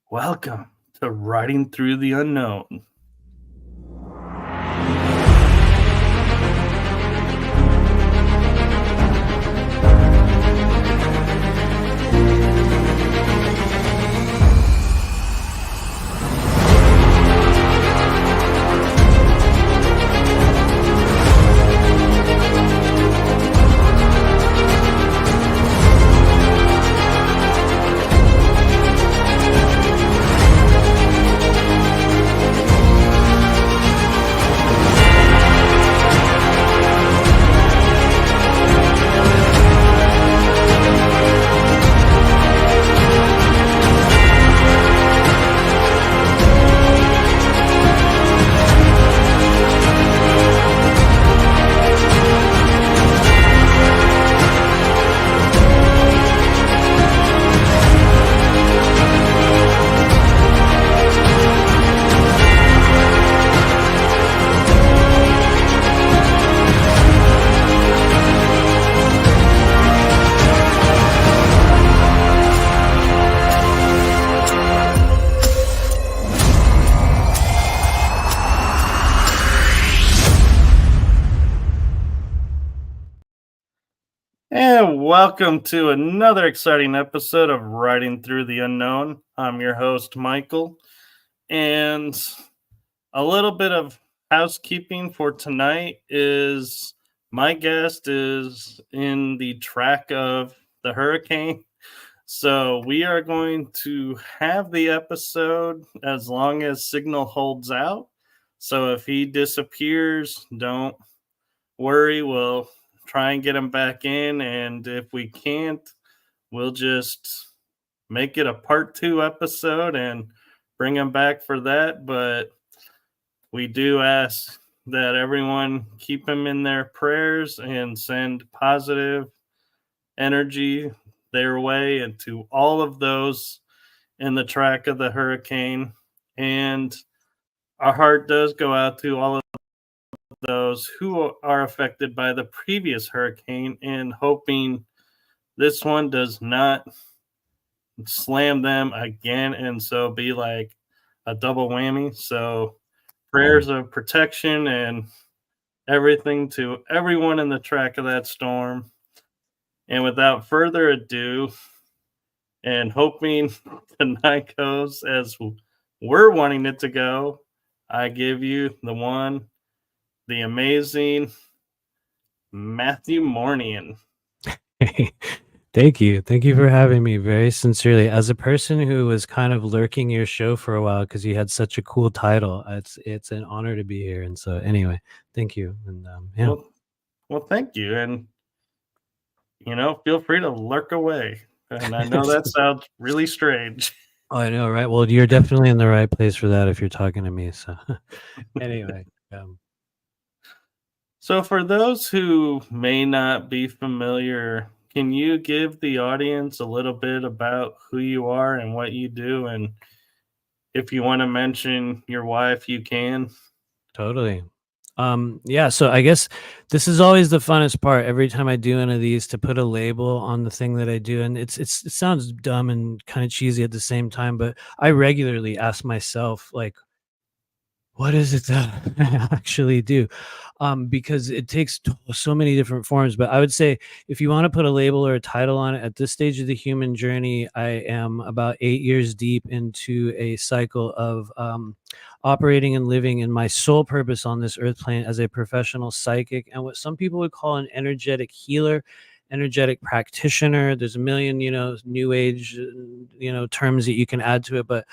Welcome to Riding Through the Unknown. And welcome to another exciting episode of Riding Through the Unknown. I'm your host, Michael, and a little bit of housekeeping for tonight is my guest is in the track of the hurricane. So we are going to have the episode as long as signal holds out. So if he disappears, don't worry, we'll try and get him back in. And if we can't, we'll just make it a part 2 episode and bring him back for that. But we do ask that everyone keep him in their prayers and send positive energy their way and to all of those in the track of the hurricane. And our heart does go out to all of those who are affected by the previous hurricane and hoping this one does not slam them again and so be like a double whammy. So prayers of protection and everything to everyone in the track of that storm. And without further ado, and hoping tonight goes as we're wanting it to go, I give you the one, the amazing Matthew Mournian. Hey, thank you. Thank you for having me very sincerely. As a person who was kind of lurking your show for a while because you had such a cool title, it's an honor to be here. And so, anyway, thank you. And yeah, Well, thank you. And, feel free to lurk away. And I know that sounds really strange. oh, I know, right? Well, you're definitely in the right place for that if you're talking to me. So, anyway, So, for those who may not be familiar, can you give the audience a little bit about who you are and what you do? And if you want to mention your wife, you can. totally. Yeah, so I guess this is always the funnest part every time I do one of these, to put a label on the thing that I do. And it sounds dumb and kind of cheesy at the same time, but I regularly ask myself, like, what is it that I actually do? Because it takes so many different forms. But I would say, if you want to put a label or a title on it, at this stage of the human journey, I am about 8 years deep into a cycle of operating and living in my sole purpose on this earth plane as a professional psychic and what some people would call an energetic healer, energetic practitioner. There's a million, new age, terms that you can add to it. But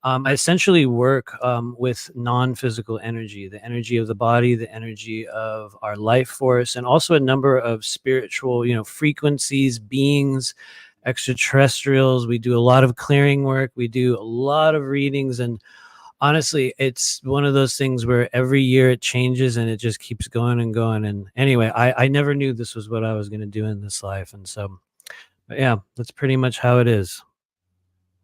I essentially work with non-physical energy, the energy of the body, the energy of our life force, and also a number of spiritual, frequencies, beings, extraterrestrials. We do a lot of clearing work. We do a lot of readings. And honestly, it's one of those things where every year it changes and it just keeps going and going. And anyway, I never knew this was what I was going to do in this life. And so, but yeah, that's pretty much how it is.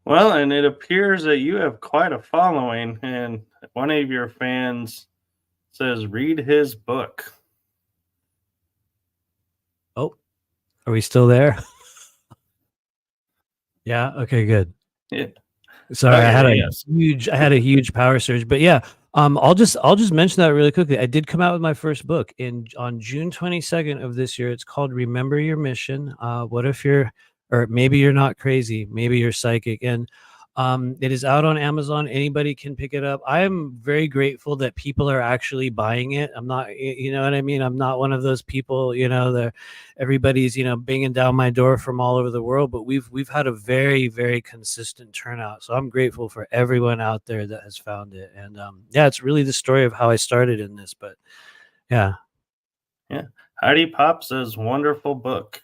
Well, and it appears that you have quite a following, and one of your fans says, read his book. Oh, are we still there? Yeah. Okay, good. Yeah. Sorry, Okay, yes. I had a huge power surge, but yeah, I'll just mention that really quickly. I did come out with my first book on June 22nd of this year. It's called Remember Your Mission. What if you're, or maybe you're not crazy, maybe you're psychic, and it is out on Amazon. Anybody can pick it up. I am very grateful that people are actually buying it. I'm not, you know what I mean? I'm not one of those people, that everybody's, banging down my door from all over the world, but we've had a very, very consistent turnout. So I'm grateful for everyone out there that has found it. And yeah, it's really the story of how I started in this, but yeah. Yeah. Heidi Pop says, wonderful book.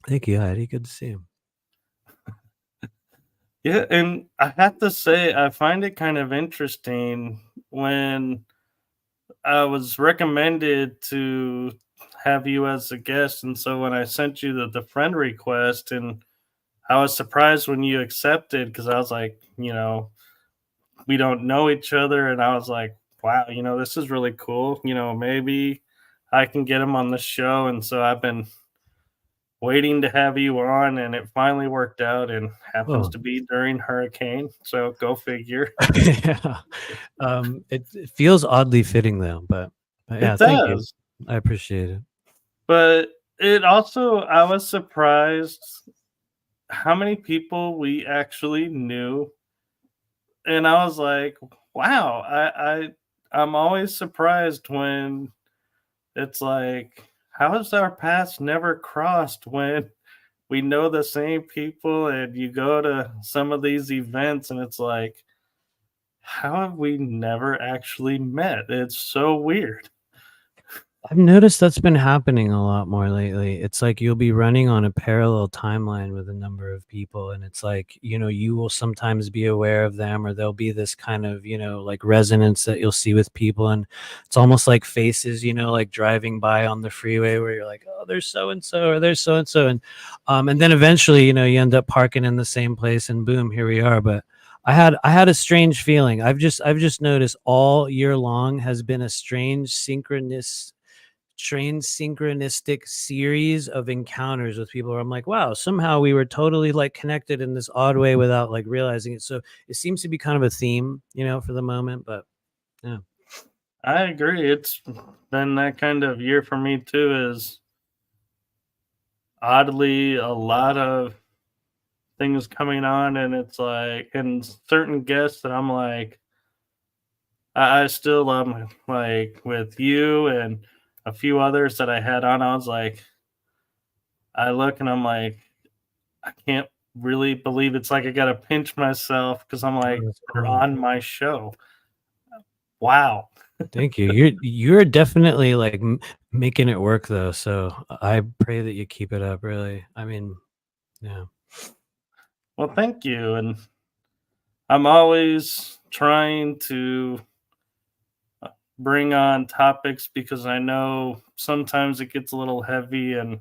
Thank you, Heidi. Good to see you. Yeah, and I have to say, I find it kind of interesting when I was recommended to have you as a guest. And so when I sent you the friend request, and I was surprised when you accepted because I was like, we don't know each other. And I was like, wow, this is really cool. Maybe I can get him on the show. And so I've been waiting to have you on, and it finally worked out and happens Oh, to be during hurricane. So go figure. yeah. It feels oddly fitting though, but yeah, It thank you. does. I appreciate it. But it also, I was surprised how many people we actually knew. And I was like, wow, I'm always surprised when it's like, how has our paths never crossed when we know the same people and you go to some of these events and it's like, how have we never actually met? It's so weird. I've noticed that's been happening a lot more lately. It's like you'll be running on a parallel timeline with a number of people, and it's like, you will sometimes be aware of them, or there'll be this kind of, like resonance that you'll see with people. And it's almost like faces, like driving by on the freeway where you're like, oh, there's so and so, or there's so and so. And then eventually, you end up parking in the same place, and boom, here we are. But I had a strange feeling. I've just noticed all year long has been a synchronistic series of encounters with people where I'm like, wow, somehow we were totally like connected in this odd way without like realizing it. So it seems to be kind of a theme, for the moment. But yeah. I agree. It's been that kind of year for me too, is oddly a lot of things coming on, and it's like, and certain guests that I'm like, I still like with you and a few others that I had on. I was like, I look and I'm like, I can't really believe it's like I gotta pinch myself because I'm Oh, like, that's they're cool. on my show. Wow. Thank you. You're definitely like making it work though. So I pray that you keep it up. Really. I mean, yeah. Well, thank you. And I'm always trying to bring on topics because I know sometimes it gets a little heavy and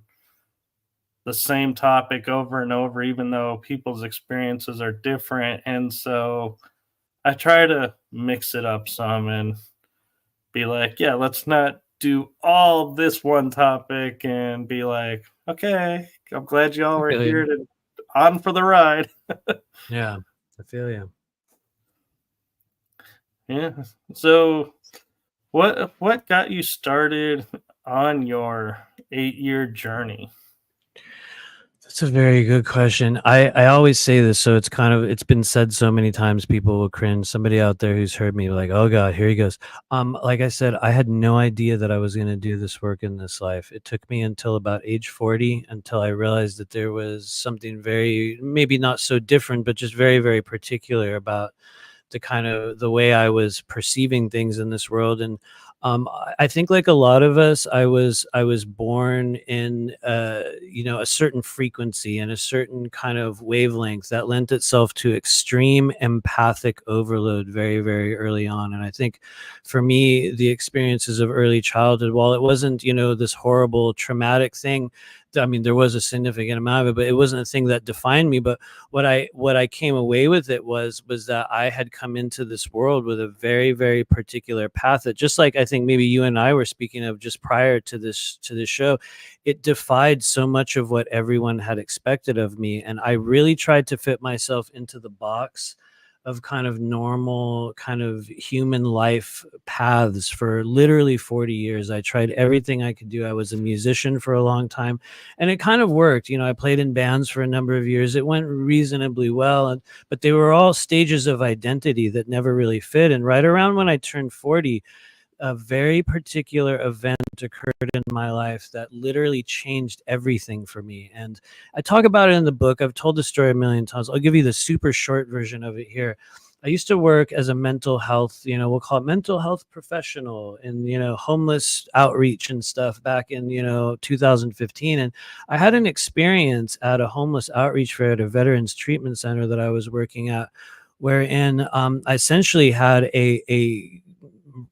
the same topic over and over, even though people's experiences are different. And so I try to mix it up some and be like, yeah, let's not do all this one topic, and be like, okay, I'm glad y'all I were feel here you. to on for the ride. Yeah. I feel you. Yeah. So what got you started on your 8-year journey? That's a very good question. I always say this, so it's been said so many times, people will cringe. Somebody out there who's heard me like, oh God, here he goes. Like I said, I had no idea that I was gonna do this work in this life. It took me until about age 40 until I realized that there was something very, maybe not so different, but just very, very particular about the way I was perceiving things in this world. And I think like a lot of us, I was born in a certain frequency and a certain kind of wavelength that lent itself to extreme empathic overload very, very early on. And I think for me, the experiences of early childhood, while it wasn't, this horrible traumatic thing, I mean, there was a significant amount of it, but it wasn't a thing that defined me. But what I came away with it was that I had come into this world with a very, very particular path that, just like I think maybe you and I were speaking of just prior to this show, it defied so much of what everyone had expected of me. And I really tried to fit myself into the box of kind of normal kind of human life paths for literally 40 years. I tried everything I could do. I was a musician for a long time, and it kind of worked. I played in bands for a number of years. It went reasonably well, but they were all stages of identity that never really fit. And right around when I turned 40, a very particular event occurred in my life that literally changed everything for me. And I talk about it in the book. I've told the story a million times. I'll give you the super short version of it here. I used to work as a mental health, we'll call it mental health professional in, homeless outreach and stuff back in, 2015. And I had an experience at a homeless outreach fair at a veterans treatment center that I was working at, wherein I essentially had a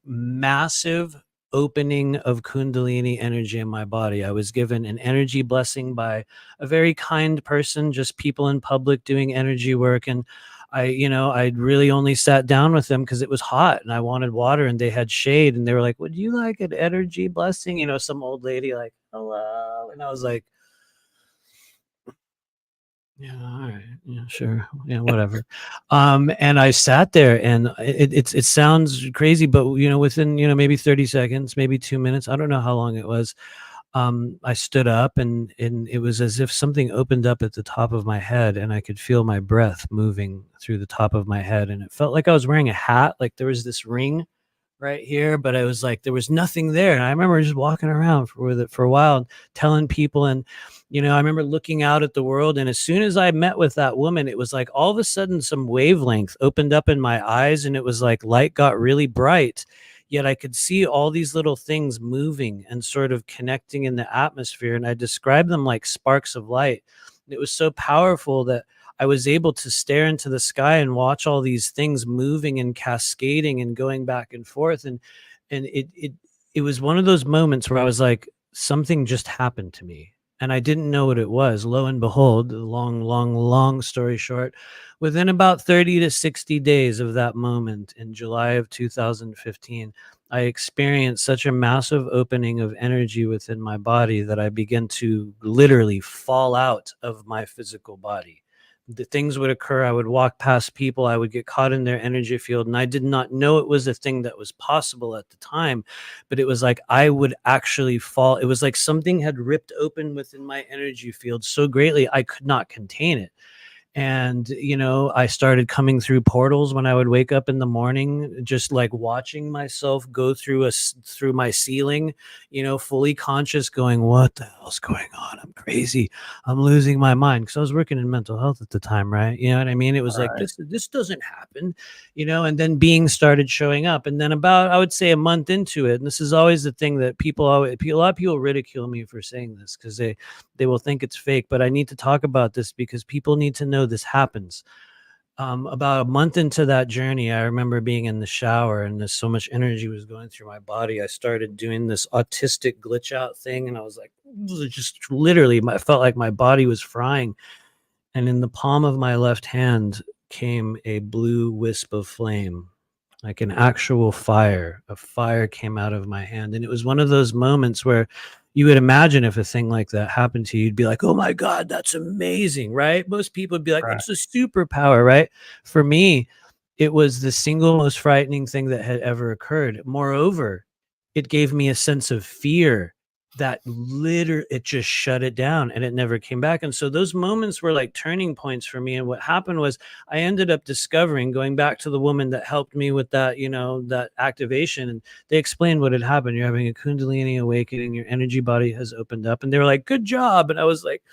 massive opening of Kundalini energy in my body. I was given an energy blessing by a very kind person, just people in public doing energy work. And I really only sat down with them because it was hot and I wanted water, and they had shade, and they were like, "Would you like an energy blessing?" Some old lady like, "Hello." And I was like, yeah, all right. Yeah, sure. Yeah, whatever. And I sat there, and it sounds crazy, but within maybe 30 seconds, maybe 2 minutes, I don't know how long it was. I stood up, and it was as if something opened up at the top of my head, and I could feel my breath moving through the top of my head, and it felt like I was wearing a hat, like there was this ring right here, but I was like, there was nothing there. And I remember just walking around with it for a while and telling people. And, I remember looking out at the world. And as soon as I met with that woman, it was like all of a sudden some wavelength opened up in my eyes, and it was like light got really bright. Yet I could see all these little things moving and sort of connecting in the atmosphere. And I described them like sparks of light. It was so powerful that I was able to stare into the sky and watch all these things moving and cascading and going back and forth. And it was one of those moments where I was like, something just happened to me. And I didn't know what it was. Lo and behold, long story short, within about 30 to 60 days of that moment in July of 2015, I experienced such a massive opening of energy within my body that I began to literally fall out of my physical body. The things would occur. I would walk past people. I would get caught in their energy field. And I did not know it was a thing that was possible at the time, but it was like I would actually fall. It was like something had ripped open within my energy field so greatly I could not contain it. And, I started coming through portals when I would wake up in the morning, just like watching myself go through my ceiling, fully conscious, going, what the hell's going on? I'm crazy. I'm losing my mind. Cause I was working in mental health at the time. Right. You know what I mean? It was like, this doesn't happen, and then beings started showing up. And then about, I would say a month into it. And this is always the thing that a lot of people ridicule me for saying this because they will think it's fake, but I need to talk about this because people need to know this happens. About a month into that journey, I remember being in the shower and there's so much energy was going through my body. I started doing this autistic glitch out thing, and I was like, just literally, I felt like my body was frying. And in the palm of my left hand came a blue wisp of flame, like an actual fire. A fire came out of my hand. And it was one of those moments where you would imagine if a thing like that happened to you, you'd be like, oh my God, that's amazing, right? Most people would be like, it's a superpower, right? For me, it was the single most frightening thing that had ever occurred. Moreover, it gave me a sense of fear that it just shut it down and it never came back. And so those moments were like turning points for me. And what happened was I ended up discovering, going back to the woman that helped me with that, that activation, and they explained what had happened. You're having a Kundalini awakening, your energy body has opened up, and they were like, good job. And I was like,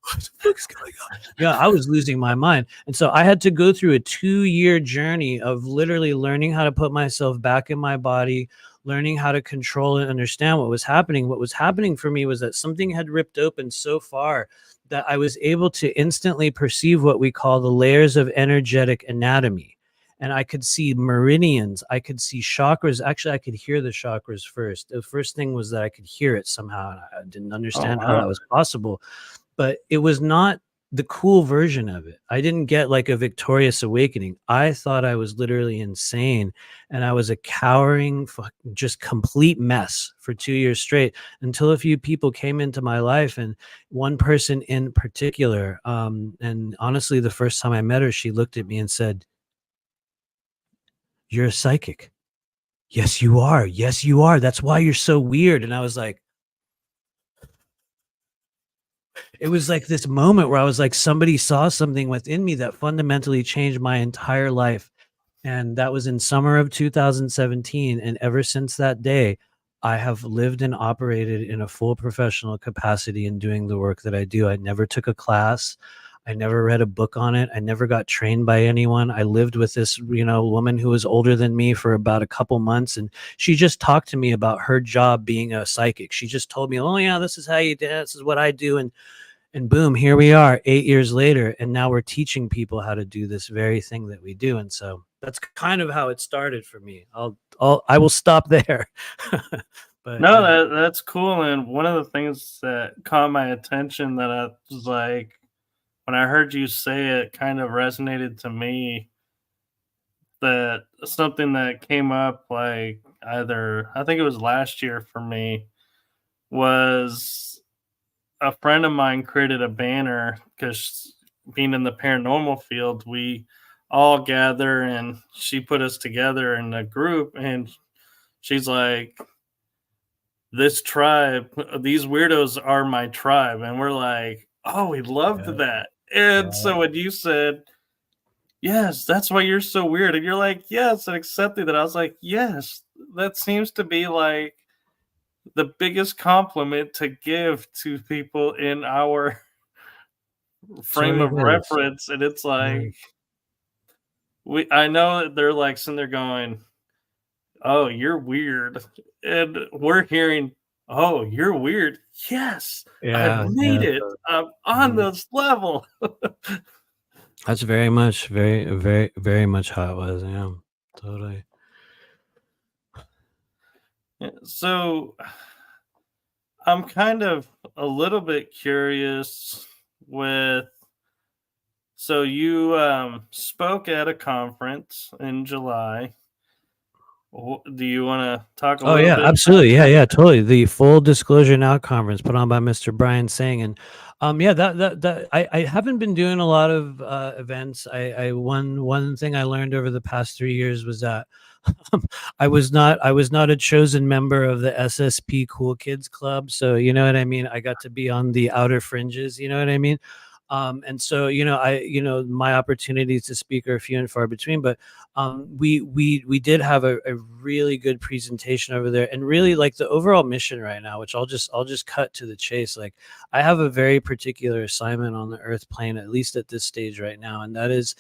what the fuck's going on? Yeah, I was losing my mind. And so I had to go through a 2-year journey of literally learning how to put myself back in my body, learning how to control and understand what was happening. What was happening for me was that something had ripped open so far that I was able to instantly perceive what we call the layers of energetic anatomy. And I could see meridians. I could see chakras. Actually, I could hear the chakras first. The first thing was that I could hear it somehow. And I didn't understand how that was possible. But it was not the cool version of it. I didn't get like a victorious awakening. I thought I was literally insane, and I was a cowering, just complete mess for 2 years straight, until a few people came into my life, and one person in particular, and honestly, the first time I met her, she looked at me and said, "You're a psychic." "Yes, you are. Yes, you are. That's why you're so weird." And I was like, it was like this moment where I was like, somebody saw something within me that fundamentally changed my entire life. And that was in summer of 2017. And ever since that day, I have lived and operated in a full professional capacity in doing the work that I do. I never took a class. I never read a book on it. I never got trained by anyone. I lived with this, woman who was older than me for about a couple months. And she just talked to me about her job being a psychic. She just told me, "Oh yeah, this is how you do it. This is what I do." And boom, here we are 8 years later, and now we're teaching people how to do this very thing that we do. And so that's kind of how it started for me. I will stop there. But No, yeah. that's cool. And one of the things that caught my attention that I was like, when I heard you say it, kind of resonated to me. That something that came up like either I think it was last year for me was a friend of mine created a banner because being in the paranormal field, we all gather and she put us together in a group and she's like, "This tribe, these weirdos are my tribe." And we're like, "Oh, we loved Yeah, that." And yeah, so when you said, "Yes, that's why you're so weird," and you're like, "Yes," and accepting that, I was like, "Yes, that seems to be like the biggest compliment to give to people in our so frame it of is. reference." And it's Yeah, like, I know that they're like sitting there going, "Oh, you're weird." And we're hearing, "Oh, you're weird." Yes, I've yeah, made yeah. it. I'm on Mhm. this level. That's very much, very, very, very much how it was. Yeah, totally. Yeah, so I'm kind of a little bit curious with so you spoke at a conference in July. Do you want to talk a Oh little yeah, bit about absolutely. Yeah, that? yeah, totally. The Full Disclosure Now conference put on by Mr. Brian Singh. And yeah, that I haven't been doing a lot of events. I one thing I learned over the past 3 years was that I was not a chosen member of the SSP Cool Kids Club. So you know what I mean? I got to be on the outer fringes, you know what I mean? And so, my opportunities to speak are few and far between, but we did have a really good presentation over there, and really like the overall mission right now, which I'll just cut to the chase. Like, I have a very particular assignment on the earth plane, at least at this stage right now, and that is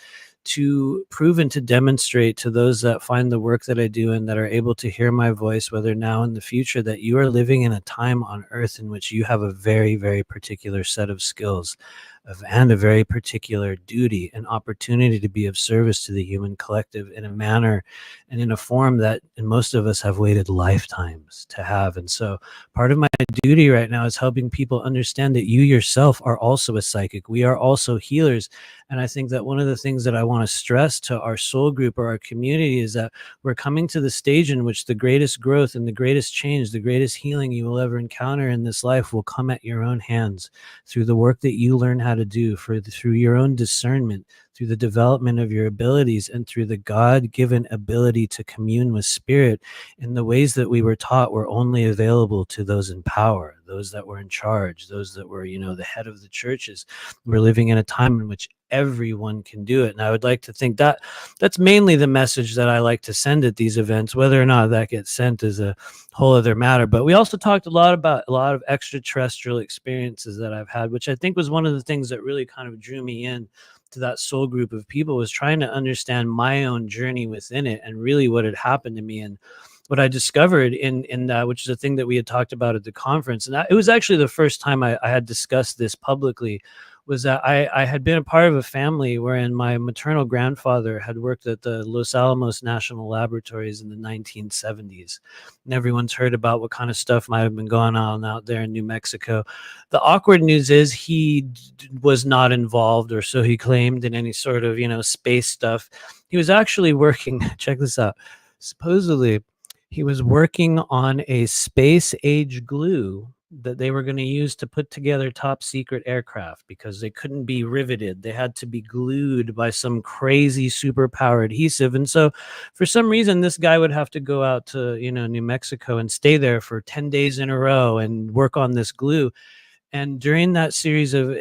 to prove and to demonstrate to those that find the work that I do and that are able to hear my voice, whether now in the future, that you are living in a time on earth in which you have a very, very particular set of skills and a very particular duty and opportunity to be of service to the human collective in a manner and in a form that most of us have waited lifetimes to have. And so part of my duty right now is helping people understand that you yourself are also a psychic. We are also healers. And I think that one of the things that I want to stress to our soul group or our community is that we're coming to the stage in which the greatest growth and the greatest change, the greatest healing you will ever encounter in this life will come at your own hands through the work that you learn how to do, through your own discernment, through the development of your abilities, and through the God-given ability to commune with spirit in the ways that we were taught were only available to those in power, those that were in charge, those that were, the head of the churches. We're living in a time in which everyone can do it. And I would like to think that that's mainly the message that I like to send at these events. Whether or not that gets sent is a whole other matter. But we also talked a lot about a lot of extraterrestrial experiences that I've had, which I think was one of the things that really kind of drew me in to that soul group of people, was trying to understand my own journey within it and really what had happened to me. And what I discovered in that, which is a thing that we had talked about at the conference, and it was actually the first time I had discussed this publicly, was that I had been a part of a family wherein my maternal grandfather had worked at the Los Alamos National Laboratories in the 1970s. And everyone's heard about what kind of stuff might have been going on out there in New Mexico. The awkward news is he was not involved, or so he claimed, in any sort of, space stuff. He was actually working, check this out, supposedly he was working on a space age glue that they were going to use to put together top secret aircraft because they couldn't be riveted. They had to be glued by some crazy superpower adhesive. And so for some reason, this guy would have to go out to, New Mexico and stay there for 10 days in a row and work on this glue. And during that series of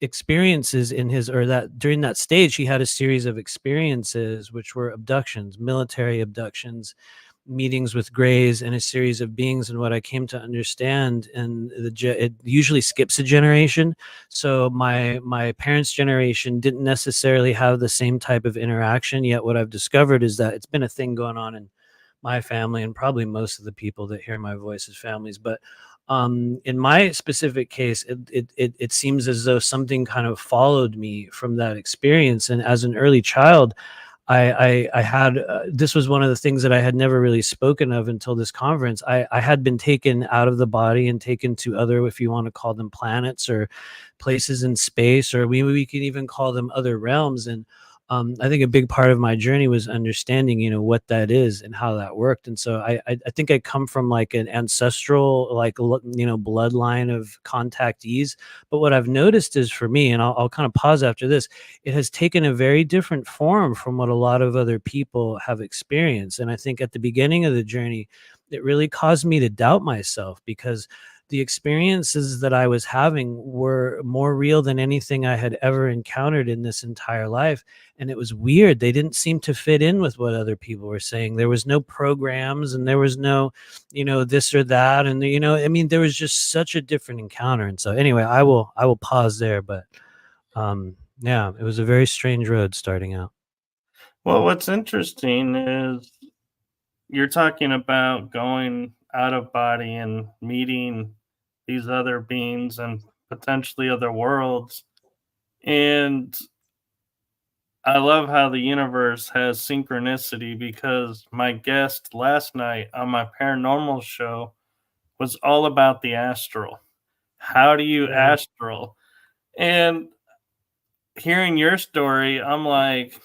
experiences during that stage, he had a series of experiences, which were abductions, military abductions, meetings with grays, and a series of beings. And what I came to understand, and it usually skips a generation. So my parents' generation didn't necessarily have the same type of interaction. Yet what I've discovered is that it's been a thing going on in my family, and probably most of the people that hear my voice as families. But in my specific case, it seems as though something kind of followed me from that experience. And as an early child, I had this was one of the things that I had never really spoken of until this conference. I had been taken out of the body and taken to other, if you want to call them planets or places in space, or we can even call them other realms. And I think a big part of my journey was understanding, what that is and how that worked. And so I think I come from like an ancestral, bloodline of contactees. But what I've noticed is, for me, and I'll kind of pause after this, it has taken a very different form from what a lot of other people have experienced. And I think at the beginning of the journey, it really caused me to doubt myself, because the experiences that I was having were more real than anything I had ever encountered in this entire life. And it was weird. They didn't seem to fit in with what other people were saying. There was no programs, and there was no, this or that. And, there was just such a different encounter. And so anyway, I will pause there. But yeah, it was a very strange road starting out. Well, what's interesting is you're talking about going out of body and meeting these other beings and potentially other worlds. And I love how the universe has synchronicity, because my guest last night on my paranormal show was all about the astral. How do you Yeah. astral? And hearing your story, I'm like,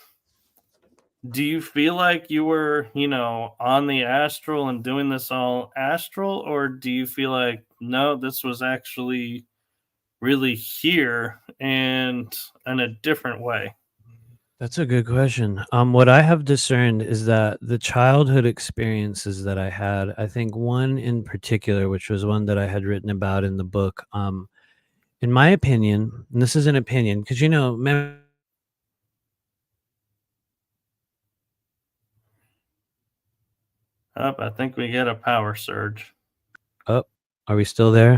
do you feel like you were, on the astral and doing this all astral? Or do you feel like, no, this was actually really here and in a different way? That's a good question. What I have discerned is that the childhood experiences that I had, I think one in particular, which was one that I had written about in the book, in my opinion, and this is an opinion, because Oh, I think we get a power surge. oh, are we still there?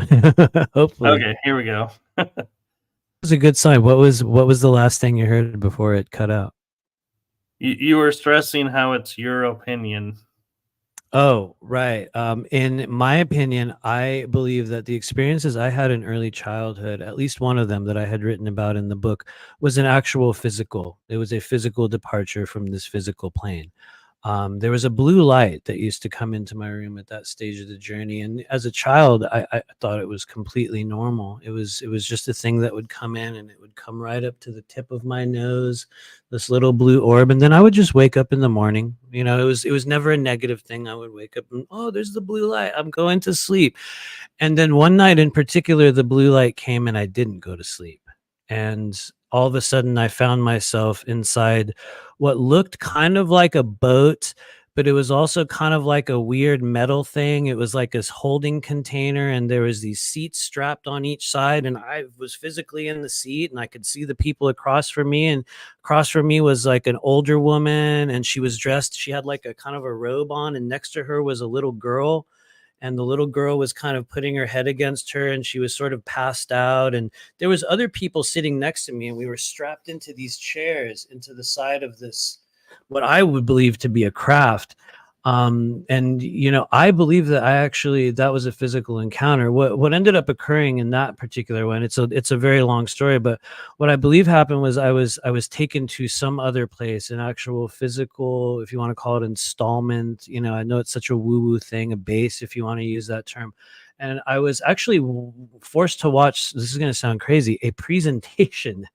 Hopefully, Okay, here we go. it's a good sign. What was the last thing you heard before it cut out? You were stressing how it's your opinion. Oh, right. In my opinion, I believe that the experiences I had in early childhood, at least one of them that I had written about in the book, was an actual physical. It was a physical departure from this physical plane. There was a blue light that used to come into my room at that stage of the journey, and as a child, I thought it was completely normal. It was just a thing that would come in, and it would come right up to the tip of my nose, this little blue orb, and then I would just wake up in the morning. It was never a negative thing. I would wake up and, oh, there's the blue light. I'm going to sleep. And then one night in particular, the blue light came and I didn't go to sleep. And all of a sudden, I found myself inside what looked kind of like a boat, but it was also kind of like a weird metal thing. It was like this holding container, and there was these seats strapped on each side, and I was physically in the seat, and I could see the people across from me. And across from me was like an older woman, and she was dressed. She had like a kind of a robe on, and next to her was a little girl, and the little girl was kind of putting her head against her, and she was sort of passed out. And there was other people sitting next to me, and we were strapped into these chairs into the side of this, what I would believe to be a craft. And I believe that that was a physical encounter. What ended up occurring in that particular one, it's a very long story, but what I believe happened was I was taken to some other place, an actual physical, if you want to call it, installment. I know it's such a woo-woo thing, a base, if you want to use that term. And I was actually forced to watch, this is going to sound crazy, a presentation.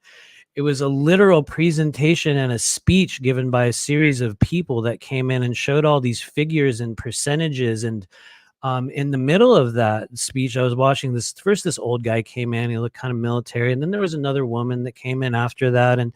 It was a literal presentation and a speech given by a series of people that came in and showed all these figures and percentages. And in the middle of that speech, I was watching this old guy came in, he looked kind of military. And then there was another woman that came in after that. And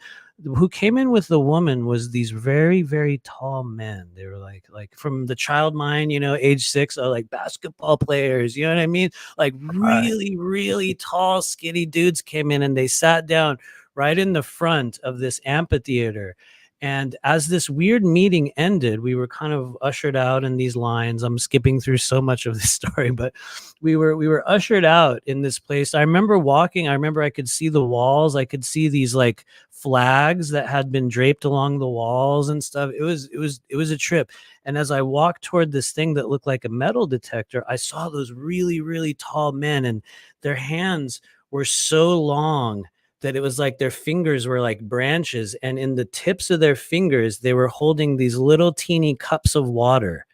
who came in with the woman was these very, very tall men. They were like from the child mind, age 6, like basketball players, you know what I mean? Like Right. really, really tall, skinny dudes came in and they sat down right in the front of this amphitheater. And as this weird meeting ended, we were kind of ushered out in these lines. I'm skipping through so much of the story, but we were ushered out in this place. I remember walking. I remember I could see the walls. I could see these like flags that had been draped along the walls and stuff. It was a trip. And as I walked toward this thing that looked like a metal detector, I saw those really, really tall men, and their hands were so long that it was like their fingers were like branches, and in the tips of their fingers they were holding these little teeny cups of water,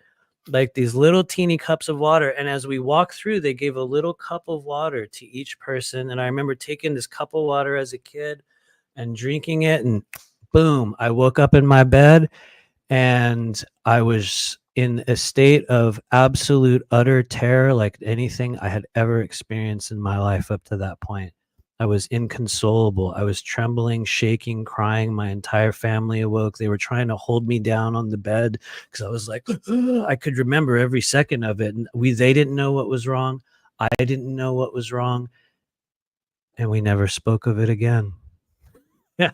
like these little teeny cups of water. And as we walked through, they gave a little cup of water to each person. And I remember taking this cup of water as a kid and drinking it, and boom, I woke up in my bed and I was in a state of absolute utter terror, like anything I had ever experienced in my life up to that point. I was inconsolable. I was trembling, shaking, crying. My entire family awoke. They were trying to hold me down on the bed because I was like, I could remember every second of it. And they didn't know what was wrong. I didn't know what was wrong. And we never spoke of it again.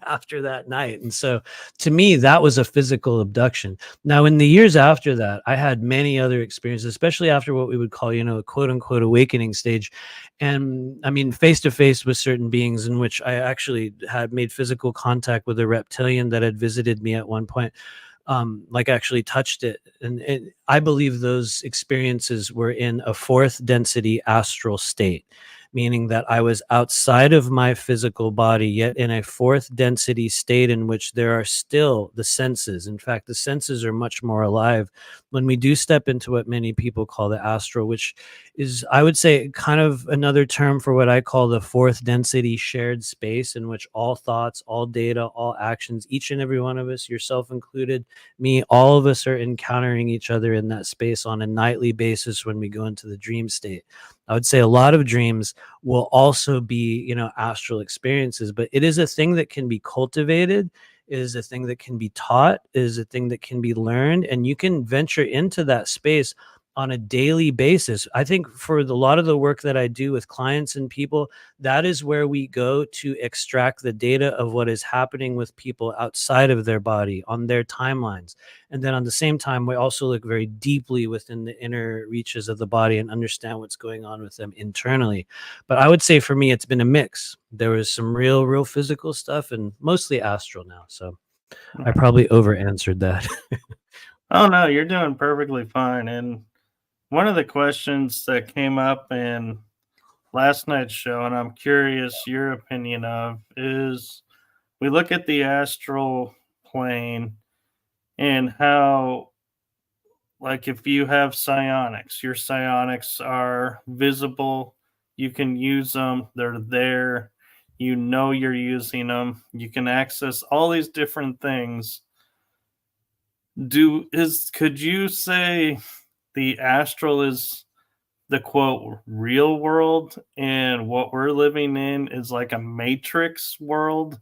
After that night. And so to me, that was a physical abduction. Now, in the years after that, I had many other experiences, especially after what we would call, a quote unquote awakening stage. And I mean, face to face with certain beings, in which I actually had made physical contact with a reptilian that had visited me at one point. Like actually touched it. And I believe those experiences were in a fourth density astral state, meaning that I was outside of my physical body, yet in a fourth density state in which there are still the senses. In fact, the senses are much more alive when we do step into what many people call the astral, which is, I would say, kind of another term for what I call the fourth density shared space, in which all thoughts, all data, all actions, each and every one of us, yourself included, me, all of us are encountering each other in that space on a nightly basis when we go into the dream state. I would say a lot of dreams will also be, astral experiences, but it is a thing that can be cultivated. It is a thing that can be taught. It is a thing that can be learned, and you can venture into that space on a daily basis. I think for a lot of the work that I do with clients and people, that is where we go to extract the data of what is happening with people outside of their body on their timelines. And then on the same time, we also look very deeply within the inner reaches of the body and understand what's going on with them internally. But I would say for me, it's been a mix. There was some real physical stuff and mostly astral now. So I Right. probably over answered that. Oh no, you're doing perfectly fine. And one of the questions that came up in last night's show, and I'm curious your opinion of, is we look at the astral plane and how, like, if you have psionics, your psionics are visible, you can use them, they're there, you're using them, you can access all these different things. Could you say the astral is the quote real world, and what we're living in is like a matrix world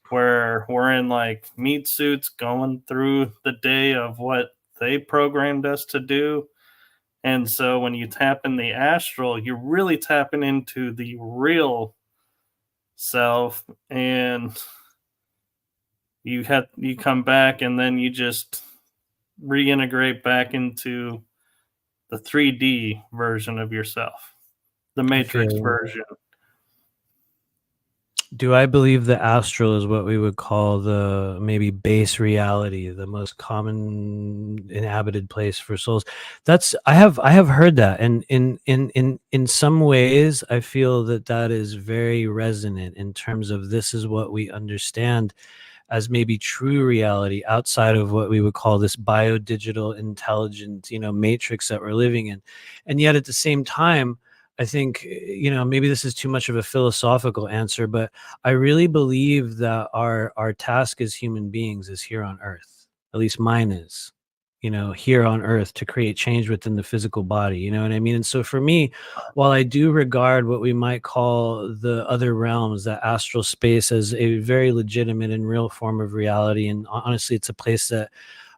where we're in like meat suits going through the day of what they programmed us to do? And so when you tap in the astral, you're really tapping into the real self, and you come back and then you just reintegrate back into the 3D version of yourself, the I matrix feel version. Do I believe the astral is what we would call the maybe base reality, the most common inhabited place for souls? That's I have heard that, and in some ways, I feel that that is very resonant in terms of this is what we understand as maybe true reality outside of what we would call this biodigital intelligent, matrix that we're living in. And yet at the same time, I think, maybe this is too much of a philosophical answer, but I really believe that our task as human beings is here on earth. At least mine is, here on earth to create change within the physical body. You know what I mean? And so for me, while I do regard what we might call the other realms, that astral space, as a very legitimate and real form of reality, and honestly, it's a place that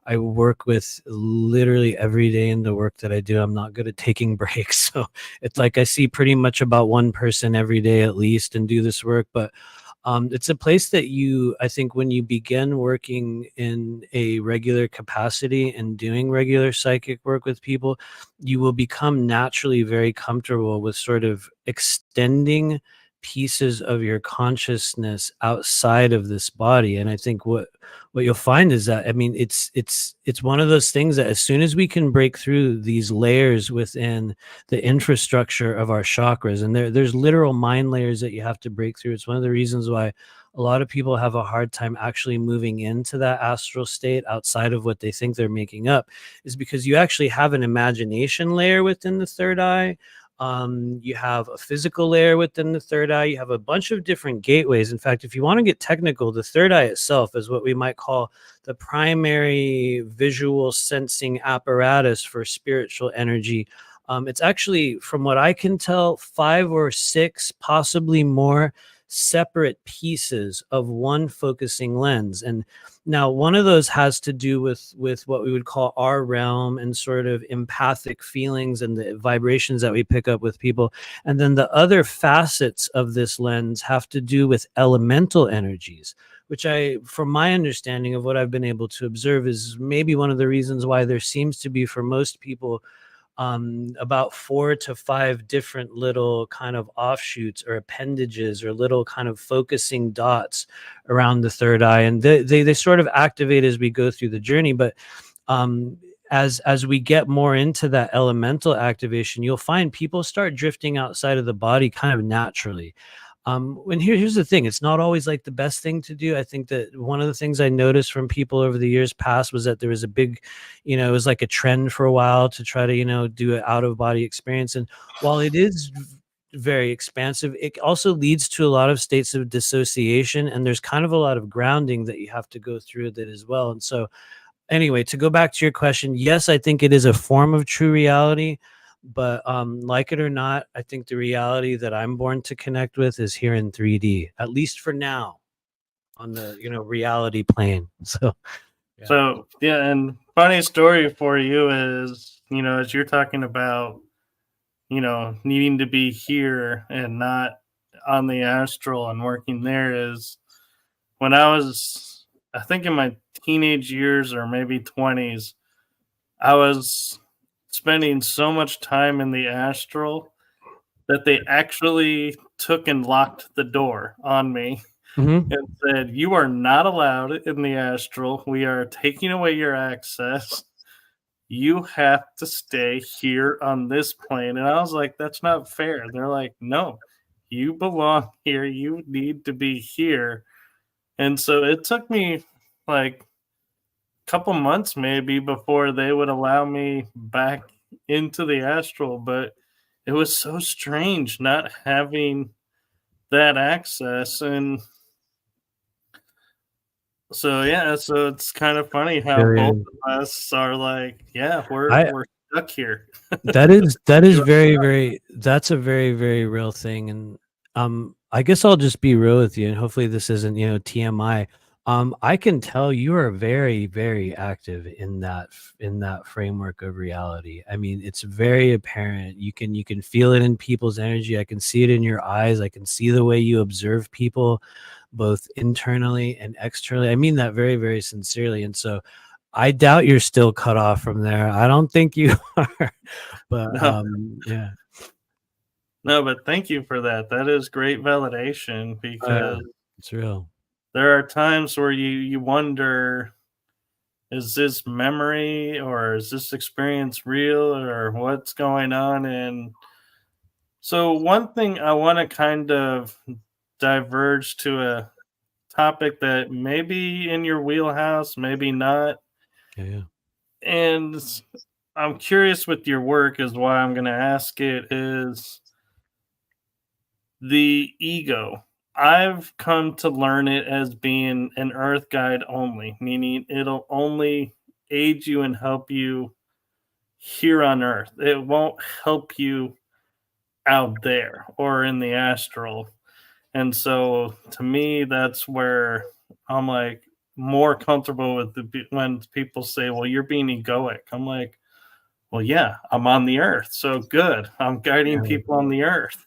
I work with literally every day in the work that I do. I'm not good at taking breaks. So it's like I see pretty much about one person every day at least and do this work. But it's a place that I think when you begin working in a regular capacity and doing regular psychic work with people, you will become naturally very comfortable with sort of extending pieces of your consciousness outside of this body. And I think what you'll find is that, I mean, it's one of those things that as soon as we can break through these layers within the infrastructure of our chakras, and there's literal mind layers that you have to break through. It's one of the reasons why a lot of people have a hard time actually moving into that astral state outside of what they think they're making up, is because you actually have an imagination layer within the third eye. You have a physical layer within the third eye. You have a bunch of different gateways. In fact, if you want to get technical, the third eye itself is what we might call the primary visual sensing apparatus for spiritual energy. It's actually, from what I can tell, 5 or 6, possibly more, separate pieces of one focusing lens. And now one of those has to do with what we would call our realm and sort of empathic feelings and the vibrations that we pick up with people. And then the other facets of this lens have to do with elemental energies, which from my understanding of what I've been able to observe, is maybe one of the reasons why there seems to be, for most people, about 4 to 5 different little kind of offshoots or appendages or little kind of focusing dots around the third eye, and they sort of activate as we go through the journey. But as we get more into that elemental activation, you'll find people start drifting outside of the body kind of naturally. And here's the thing, it's not always like the best thing to do. I think that one of the things I noticed from people over the years past was that there was a big, it was like a trend for a while to try to, do an out of body experience. And while it is very expansive, it also leads to a lot of states of dissociation. And there's kind of a lot of grounding that you have to go through with it as well. And so anyway, to go back to your question, yes, I think it is a form of true reality. But like it or not, I think the reality that I'm born to connect with is here in 3D, at least for now, on the reality plane. So yeah. So yeah, and funny story for you is, as you're talking about, needing to be here and not on the astral and working there, is when I was, I think in my teenage years or maybe 20s, I was spending so much time in the astral that they actually took and locked the door on me Mhm. and said, "You are not allowed in the astral. We are taking away your access. You have to stay here on this plane." And I was like, "That's not fair." They're like, "No, you belong here. You need to be here." And so it took me like a couple months maybe before they would allow me back into the astral, but it was so strange not having that access. And so yeah, so it's kind of funny how Feel both you. of us are like, yeah, we're I we're stuck here. that is that's a very, very real thing. And I guess I'll just be real with you, and hopefully this isn't, TMI. I can tell you are very, very active in that framework of reality. I mean, it's very apparent. You can feel it in people's energy. I can see it in your eyes. I can see the way you observe people, both internally and externally. I mean that very, very sincerely. And so I doubt you're still cut off from there. I don't think you are. But No, yeah. No, but thank you for that. That is great validation Oh, yeah, because it's real. there are times where you wonder, is this memory or is this experience real or what's going on? And so one thing I want to kind of diverge to a topic that maybe in your wheelhouse, maybe not. Yeah, yeah. And I'm curious with your work is why I'm going to ask it is the ego. I've come to learn it as being an earth guide only, meaning it'll only aid you and help you here on earth. It won't help you out there or in the astral. And so to me, that's where I'm like more comfortable with when people say, well, you're being egoic. I'm like, well, yeah, I'm on the earth. So good. I'm guiding Yeah. people on the earth.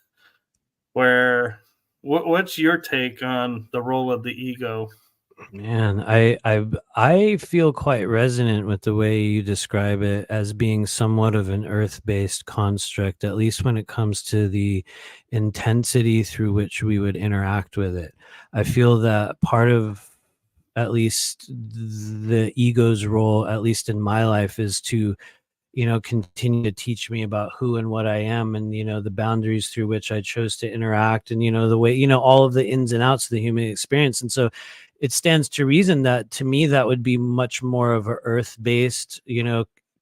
Where what's your take on the role of the ego? Man, I feel quite resonant with the way you describe it as being somewhat of an earth-based construct, at least when it comes to the intensity through which we would interact with it. I feel that part of at least the ego's role, at least in my life, is to continue to teach me about who and what I am, and the boundaries through which I chose to interact, and the way, all of the ins and outs of the human experience. And so it stands to reason that, to me, that would be much more of a earth-based,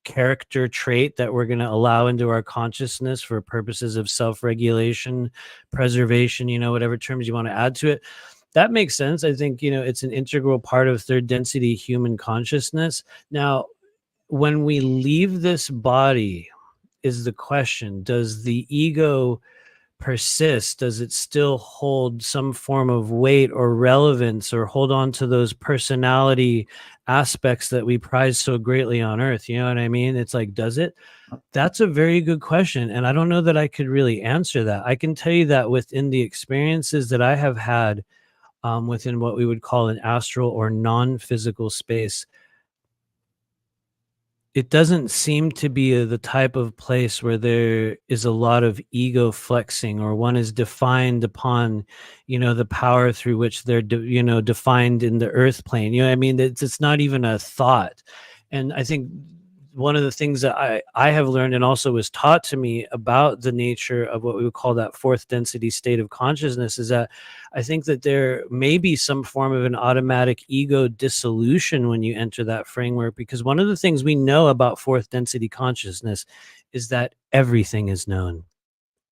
character trait that we're going to allow into our consciousness for purposes of self-regulation, preservation, whatever terms you want to add to it. That makes sense. I think, it's an integral part of third density human consciousness. Now, when we leave this body, is the question, does the ego persist? Does it still hold some form of weight or relevance, or hold on to those personality aspects that we prize so greatly on earth? You know what I mean? It's like, does it? That's a very good question. And I don't know that I could really answer that. I can tell you that within the experiences that I have had, within what we would call an astral or non-physical space, it doesn't seem to be the type of place where there is a lot of ego flexing, or one is defined upon, the power through which they're, defined in the earth plane. You know what I mean? It's not even a thought. And I think one of the things that I have learned, and also was taught to me about the nature of what we would call that fourth density state of consciousness, is that I think that there may be some form of an automatic ego dissolution when you enter that framework, because one of the things we know about fourth density consciousness is that everything is known,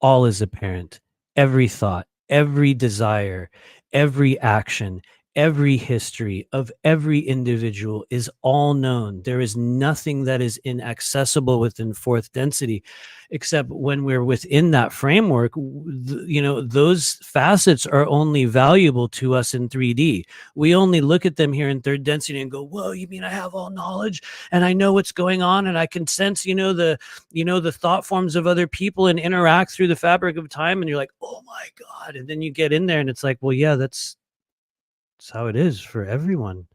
all is apparent, every thought, every desire, every action, every history of every individual is all known. There is nothing that is inaccessible within fourth density, except when we're within that framework, those facets are only valuable to us in 3D. We only look at them here in third density and go, whoa, you mean I have all knowledge and I know what's going on and I can sense, the thought forms of other people and interact through the fabric of time? And you're like, oh my God. And then you get in there and it's like, well, yeah, that's how it is for everyone.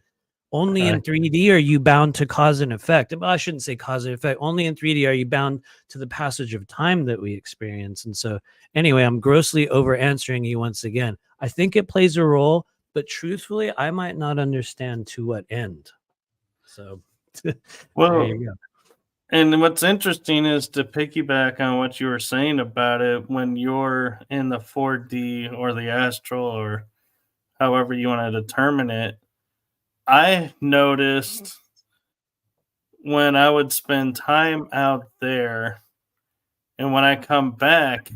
Only Okay. in 3D are you bound to cause and effect. Well, I shouldn't say cause and effect. Only in 3D are you bound to the passage of time that we experience. And so, anyway, I'm grossly over answering you once again. I think it plays a role, but truthfully, I might not understand to what end. So, there Well, you go. and what's interesting is to piggyback on what you were saying about it when you're in the 4D or the astral or however you want to determine it. I noticed when I would spend time out there and when I come back,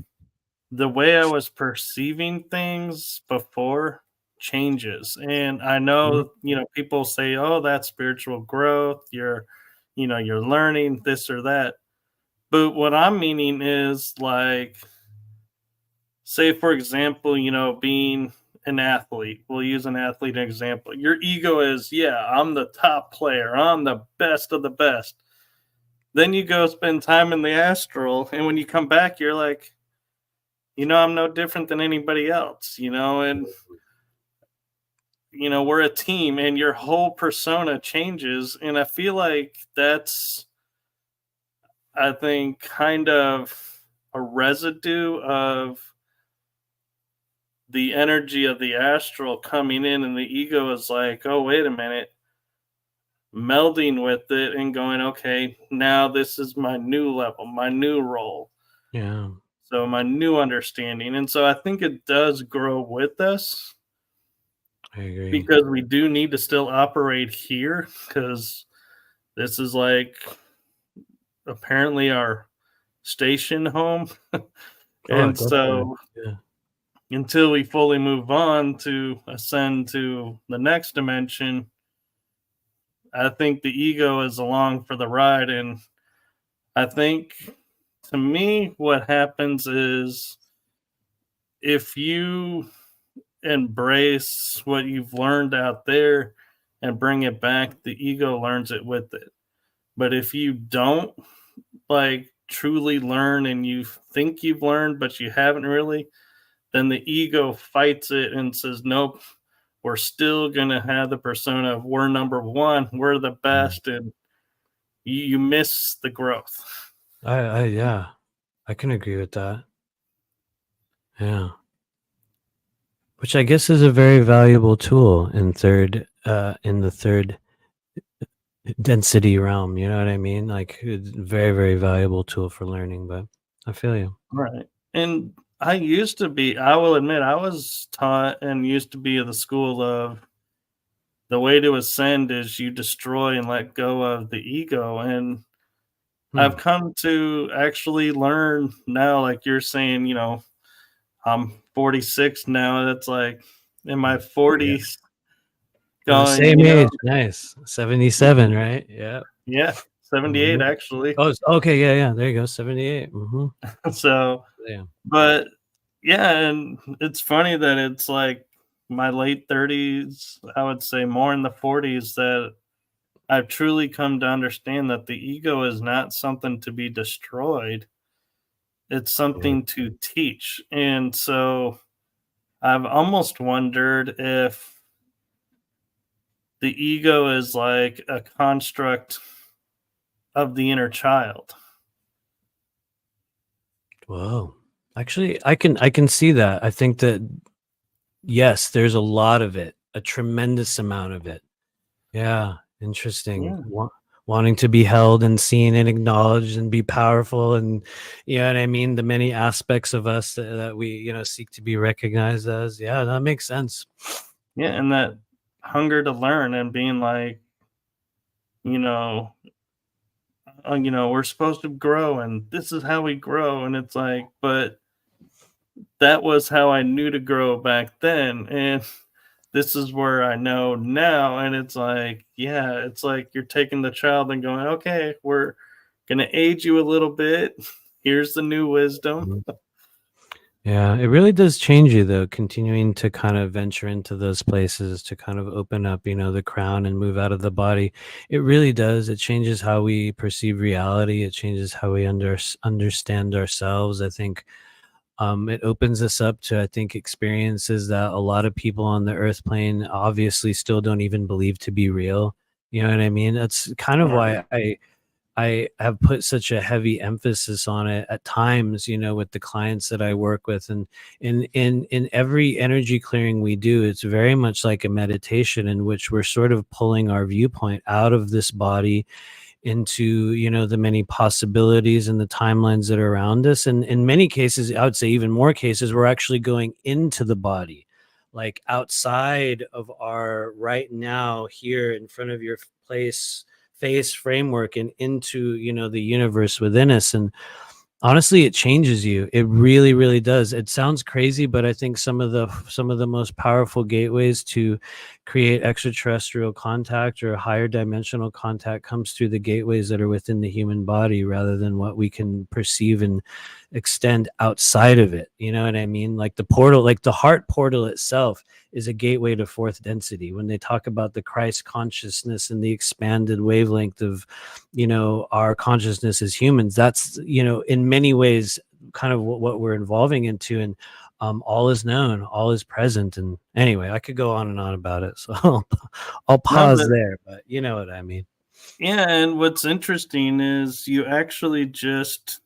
the way I was perceiving things before changes. And I Mhm. know, people say, oh, that's spiritual growth. You're learning this or that. But what I'm meaning is like, say, for example, being an athlete, we'll use an athlete example. Your ego is, yeah, I'm the top player, I'm the best of the best. Then you go spend time in the astral, and when you come back, you're like, I'm no different than anybody else, and we're a team and your whole persona changes. And I feel like that's, I think, kind of a residue of the energy of the astral coming in, and the ego is like, oh, wait a minute, melding with it and going, okay, now this is my new level, my new role. Yeah. So my new understanding. And so I think it does grow with us I agree. because we do need to still operate here, because this is like apparently our station home. And so yeah. until we fully move on to ascend to the next dimension, I think the ego is along for the ride. And I think, to me, what happens is if you embrace what you've learned out there and bring it back, the ego learns it with it. But if you don't, like, truly learn and you think you've learned but you haven't really, then the ego fights it and says, nope, we're still going to have the persona of we're number one, we're the best, and you miss the growth. Yeah, I can agree with that. Yeah. Which I guess is a very valuable tool in the third density realm. You know what I mean? Like, it's a very, very valuable tool for learning, but I feel you. Right. And I used to be, I will admit, I was taught and used to be of the school of the way to ascend is you destroy and let go of the ego. And I've come to actually learn now, like you're saying, I'm 46 now. That's like in my 40s going, Same age. Nice. 77, right? Yeah. Yeah, 78 actually. Oh, okay. Yeah. There you go. 78. So, Yeah. but yeah, and it's funny that it's like my late 30s, I would say more in the 40s, that I've truly come to understand that the ego is not something to be destroyed. It's something to teach. And so I've almost wondered if the ego is like a construct of the inner child. Whoa. Actually, I can see that. I think that yes, there's a lot of it, a tremendous amount of it. Yeah, interesting. Yeah. Wanting to be held and seen and acknowledged and be powerful, and you know what I mean, the many aspects of us that we seek to be recognized as. Yeah, that makes sense. Yeah, and that hunger to learn and being like, you know, we're supposed to grow and this is how we grow. And it's like, but that was how I knew to grow back then. And this is where I know now. And it's like, yeah, it's like you're taking the child and going, okay, we're going to age you a little bit. Here's the new wisdom. Yeah, it really does change you though, continuing to kind of venture into those places to kind of open up, the crown and move out of the body. It really does. It changes how we perceive reality. It changes how we understand ourselves. I think it opens us up to, I think, experiences that a lot of people on the earth plane obviously still don't even believe to be real. You know what I mean? That's kind of why I have put such a heavy emphasis on it at times, with the clients that I work with. And in every energy clearing we do, it's very much like a meditation in which we're sort of pulling our viewpoint out of this body into, the many possibilities and the timelines that are around us. And in many cases, I would say even more cases, we're actually going into the body, like outside of our right now, here in front of your face framework, and into the universe within us. And honestly, it changes you. It really, really does. It sounds crazy, but I think some of the most powerful gateways to create extraterrestrial contact or higher dimensional contact comes through the gateways that are within the human body, rather than what we can perceive and extend outside of it. You know what I mean? Like the portal, like the heart portal itself is a gateway to fourth density. When they talk about the Christ consciousness and the expanded wavelength of, our consciousness as humans, that's, in many ways kind of what we're evolving into. And all is known, all is present. And anyway, I could go on and on about it, so I'll pause there, but you know what I mean. Yeah, and what's interesting is you actually just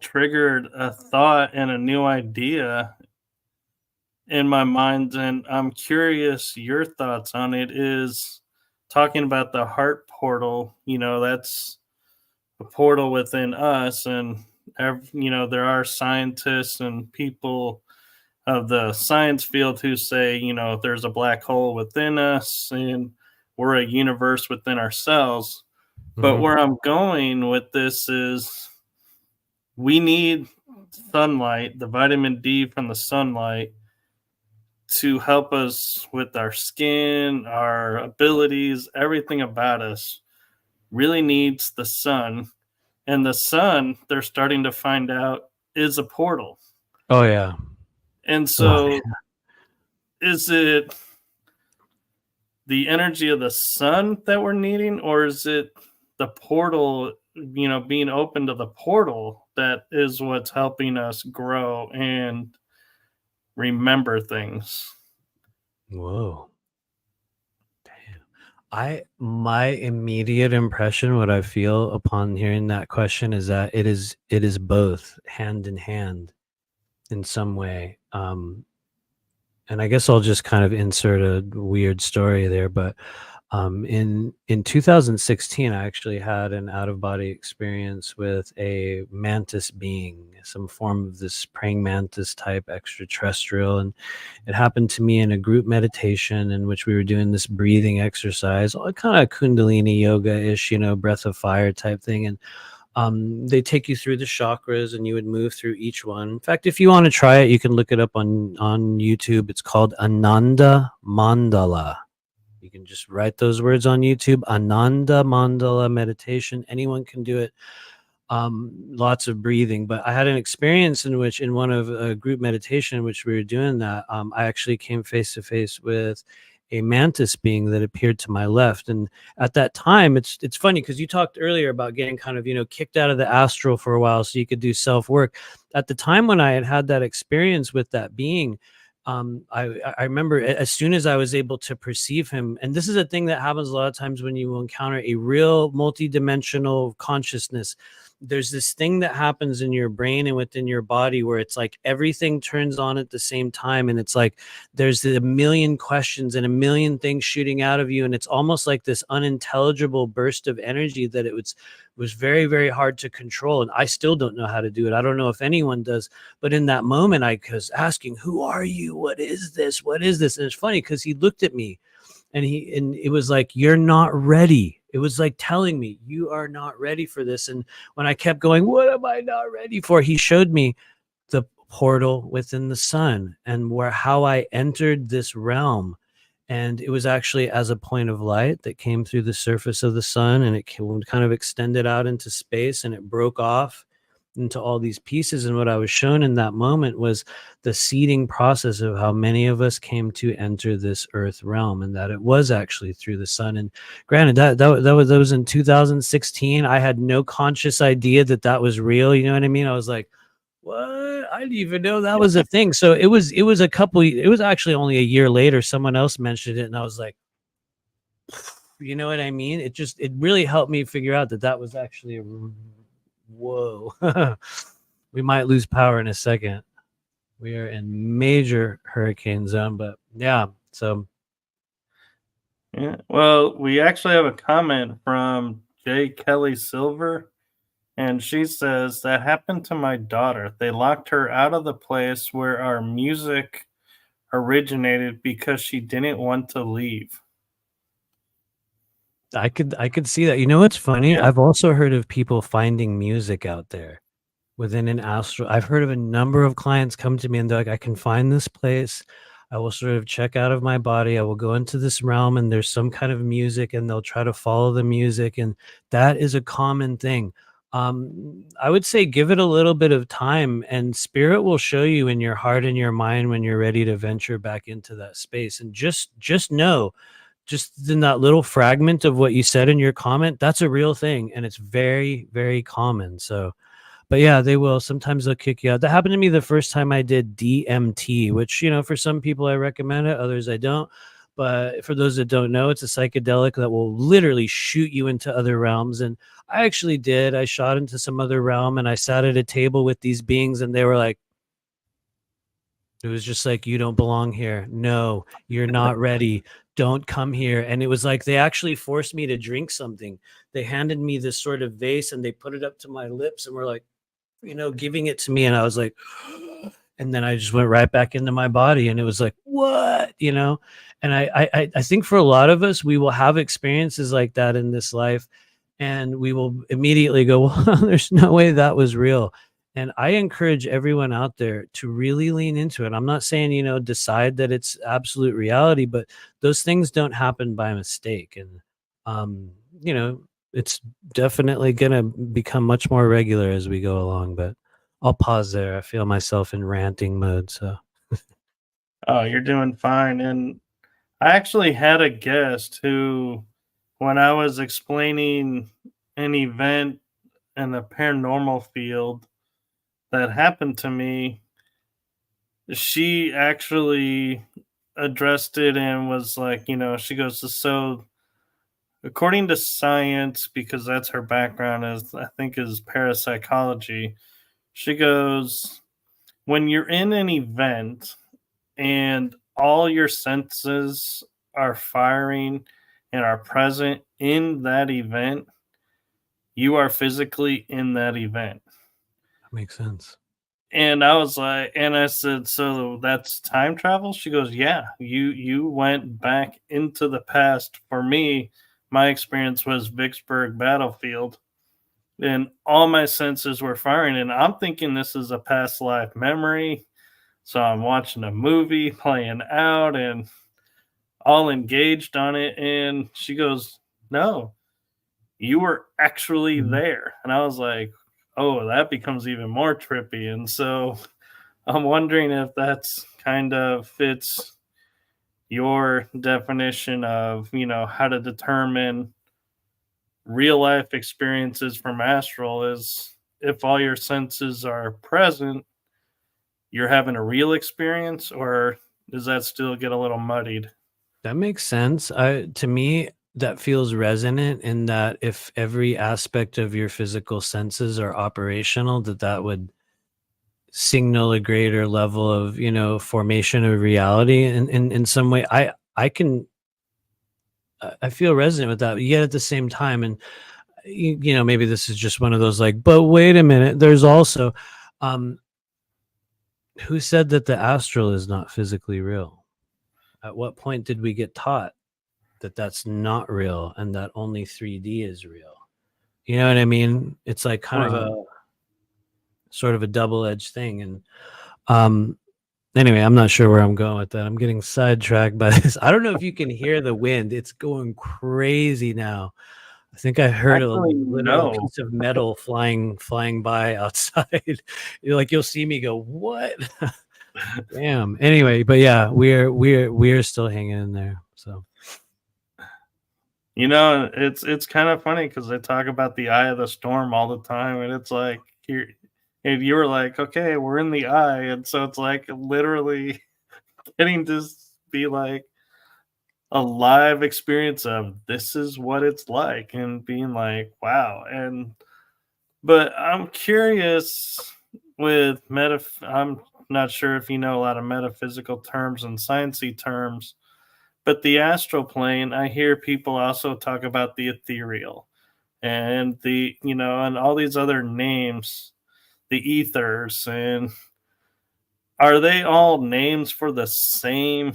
triggered a thought and a new idea in my mind, and I'm curious your thoughts on it. Is talking about the heart portal, that's a portal within us, and there are scientists and people of the science field who say, there's a black hole within us and we're a universe within ourselves. But Mhm. where I'm going with this is we need sunlight, the vitamin D from the sunlight, to help us with our skin, our abilities, everything about us really needs the sun. And the sun, they're starting to find out, is a portal. Oh yeah. And Oh, so, is it the energy of the sun that we're needing, or is it the portal, being open to the portal, that is what's helping us grow and remember things? whoa. My immediate impression, what I feel upon hearing that question, is that it is both, hand in hand in some way. And I guess I'll just kind of insert a weird story there, but in 2016, I actually had an out of body experience with a mantis being, some form of this praying mantis type extraterrestrial, and it happened to me in a group meditation in which we were doing this breathing exercise, all kind of Kundalini yoga ish, breath of fire type thing, and they take you through the chakras and you would move through each one. In fact, if you want to try it, you can look it up on YouTube. It's called Ananda Mandala. You can just write those words on YouTube, Ananda Mandala meditation. Anyone can do it. Lots of breathing. But I had an experience in which, in one of a group meditation in which we were doing that, I actually came face to face with a mantis being that appeared to my left. And at that time, it's funny because you talked earlier about getting kind of, kicked out of the astral for a while so you could do self work. At the time when I had that experience with that being, I remember as soon as I was able to perceive him, and this is a thing that happens a lot of times when you encounter a real multidimensional consciousness. There's this thing that happens in your brain and within your body where it's like everything turns on at the same time, and it's like there's a million questions and a million things shooting out of you, and it's almost like this unintelligible burst of energy that was very, very hard to control. And I still don't know how to do it. I don't know if anyone does. But in that moment, I was asking, who are you? What is this? What is this? And it's funny because he looked at me and it was like, you're not ready. It was like telling me, you are not ready for this. And when I kept going, what am I not ready for? He showed me the portal within the sun and how I entered this realm. And it was actually as a point of light that came through the surface of the sun, and it kind of extended out into space, and it broke off into all these pieces. And what I was shown in that moment was the seeding process of how many of us came to enter this earth realm, and that it was actually through the sun. And granted, that was in 2016. I had no conscious idea that was real. You know what I mean? I was like, what? I didn't even know that was a thing. So it was it was actually only a year later, someone else mentioned it, and I was like, you know what I mean? It really helped me figure out that was actually whoa. We might lose power in a second. We are in major hurricane zone, but yeah. So Yeah. Well, we actually have a comment from J. Kelly Silver, and she says that happened to my daughter. They locked her out of the place where our music originated because she didn't want to leave. I could see that. You know what's funny? Yeah. I've also heard of people finding music out there within an astral. I've heard of a number of clients come to me and they're like, I can find this place. I will sort of check out of my body. I will go into this realm and there's some kind of music and they'll try to follow the music. And that is a common thing. I would say give it a little bit of time and spirit will show you in your heart and your mind when you're ready to venture back into that space. And just know, just in that little fragment of what you said in your comment, that's a real thing. And it's very, very common. So, but yeah, they will. Sometimes they'll kick you out. That happened to me the first time I did DMT, which, for some people I recommend it, others I don't. But for those that don't know, it's a psychedelic that will literally shoot you into other realms. And I actually did. I shot into some other realm, and I sat at a table with these beings, and they were like, it was just like, you don't belong here. No, you're not ready. Don't come here. And it was like they actually forced me to drink something. They handed me this sort of vase and they put it up to my lips and were like, giving it to me. And I was like, and then I just went right back into my body. And it was like, what? And I think for a lot of us, we will have experiences like that in this life. And we will immediately go, well, there's no way that was real. And I encourage everyone out there to really lean into it. I'm not saying, decide that it's absolute reality, but those things don't happen by mistake. And, it's definitely going to become much more regular as we go along. But I'll pause there. I feel myself in ranting mode. So, Oh, you're doing fine. And I actually had a guest who, when I was explaining an event in the paranormal field that happened to me, she actually addressed it and was like, she goes, so according to science, because that's her background, is I think is parapsychology. She goes, when you're in an event and all your senses are firing and are present in that event, you are physically in that event. that makes sense. And I was like, and I said, so that's time travel? She goes, yeah, you went back into the past. For me, my experience was Vicksburg battlefield, and all my senses were firing. And I'm thinking this is a past life memory. So I'm watching a movie playing out and all engaged on it. And she goes, no, you were actually Mhm. there. And I was like, oh, that becomes even more trippy. And so I'm wondering if that's kind of fits your definition of, how to determine real life experiences from astral is if all your senses are present, you're having a real experience, or does that still get a little muddied? That makes sense. To me, that feels resonant in that if every aspect of your physical senses are operational, that would signal a greater level of, formation of reality in some way. I feel resonant with that, yet at the same time, and maybe this is just one of those like, but wait a minute, there's also, um, who said that the astral is not physically real? At what point did we get taught that that's not real and that only 3D is real? You know what I mean? It's like kind of Right. a sort of a double-edged thing. And anyway, I'm not sure where I'm going with that. I'm getting sidetracked by this. I don't know if you can hear the wind. It's going crazy now. I think I heard a Actually, literal no. piece of metal flying by outside. You'll see me go, what? Damn. Anyway, but yeah, we're still hanging in there. So It's kind of funny because they talk about the eye of the storm all the time, and it's like here, and you were like, okay, we're in the eye, and so it's like literally getting to be like a live experience of this is what it's like, and being like, wow. And but I'm curious with I'm not sure if you know a lot of metaphysical terms and sciencey terms, but the astral plane, I hear people also talk about the ethereal and and all these other names, the ethers, and are they all names for the same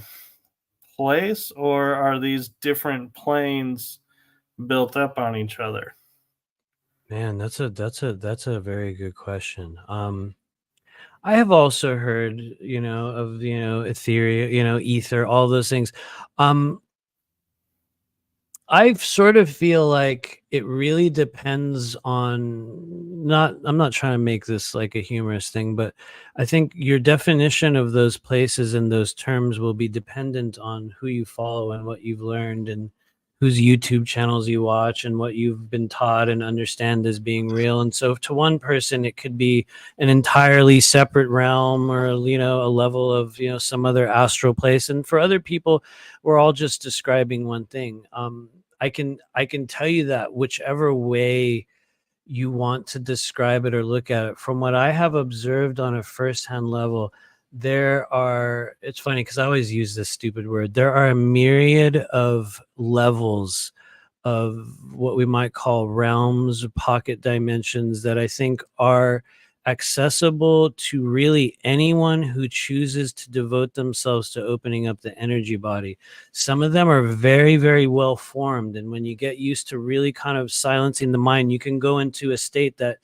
place, or are these different planes built up on each other? man, that's a very good question. I have also heard, of, ethereal, ether, all those things. Um, I sort of feel like it really depends on not I'm not trying to make this like a humorous thing, but I think your definition of those places and those terms will be dependent on who you follow and what you've learned and whose YouTube channels you watch and what you've been taught and understand as being real. And so to one person, it could be an entirely separate realm, or, you know, a level of, you know, some other astral place. And for other people, we're all just describing one thing. I can tell you that whichever way you want to describe it or look at it, from what I have observed on a firsthand level, it's funny because I always use this stupid word. There are a myriad of levels of what we might call realms, pocket dimensions, that I think are accessible to really anyone who chooses to devote themselves to opening up the energy body. Some of them are very, very well formed, and when you get used to really kind of silencing the mind, you can go into a state that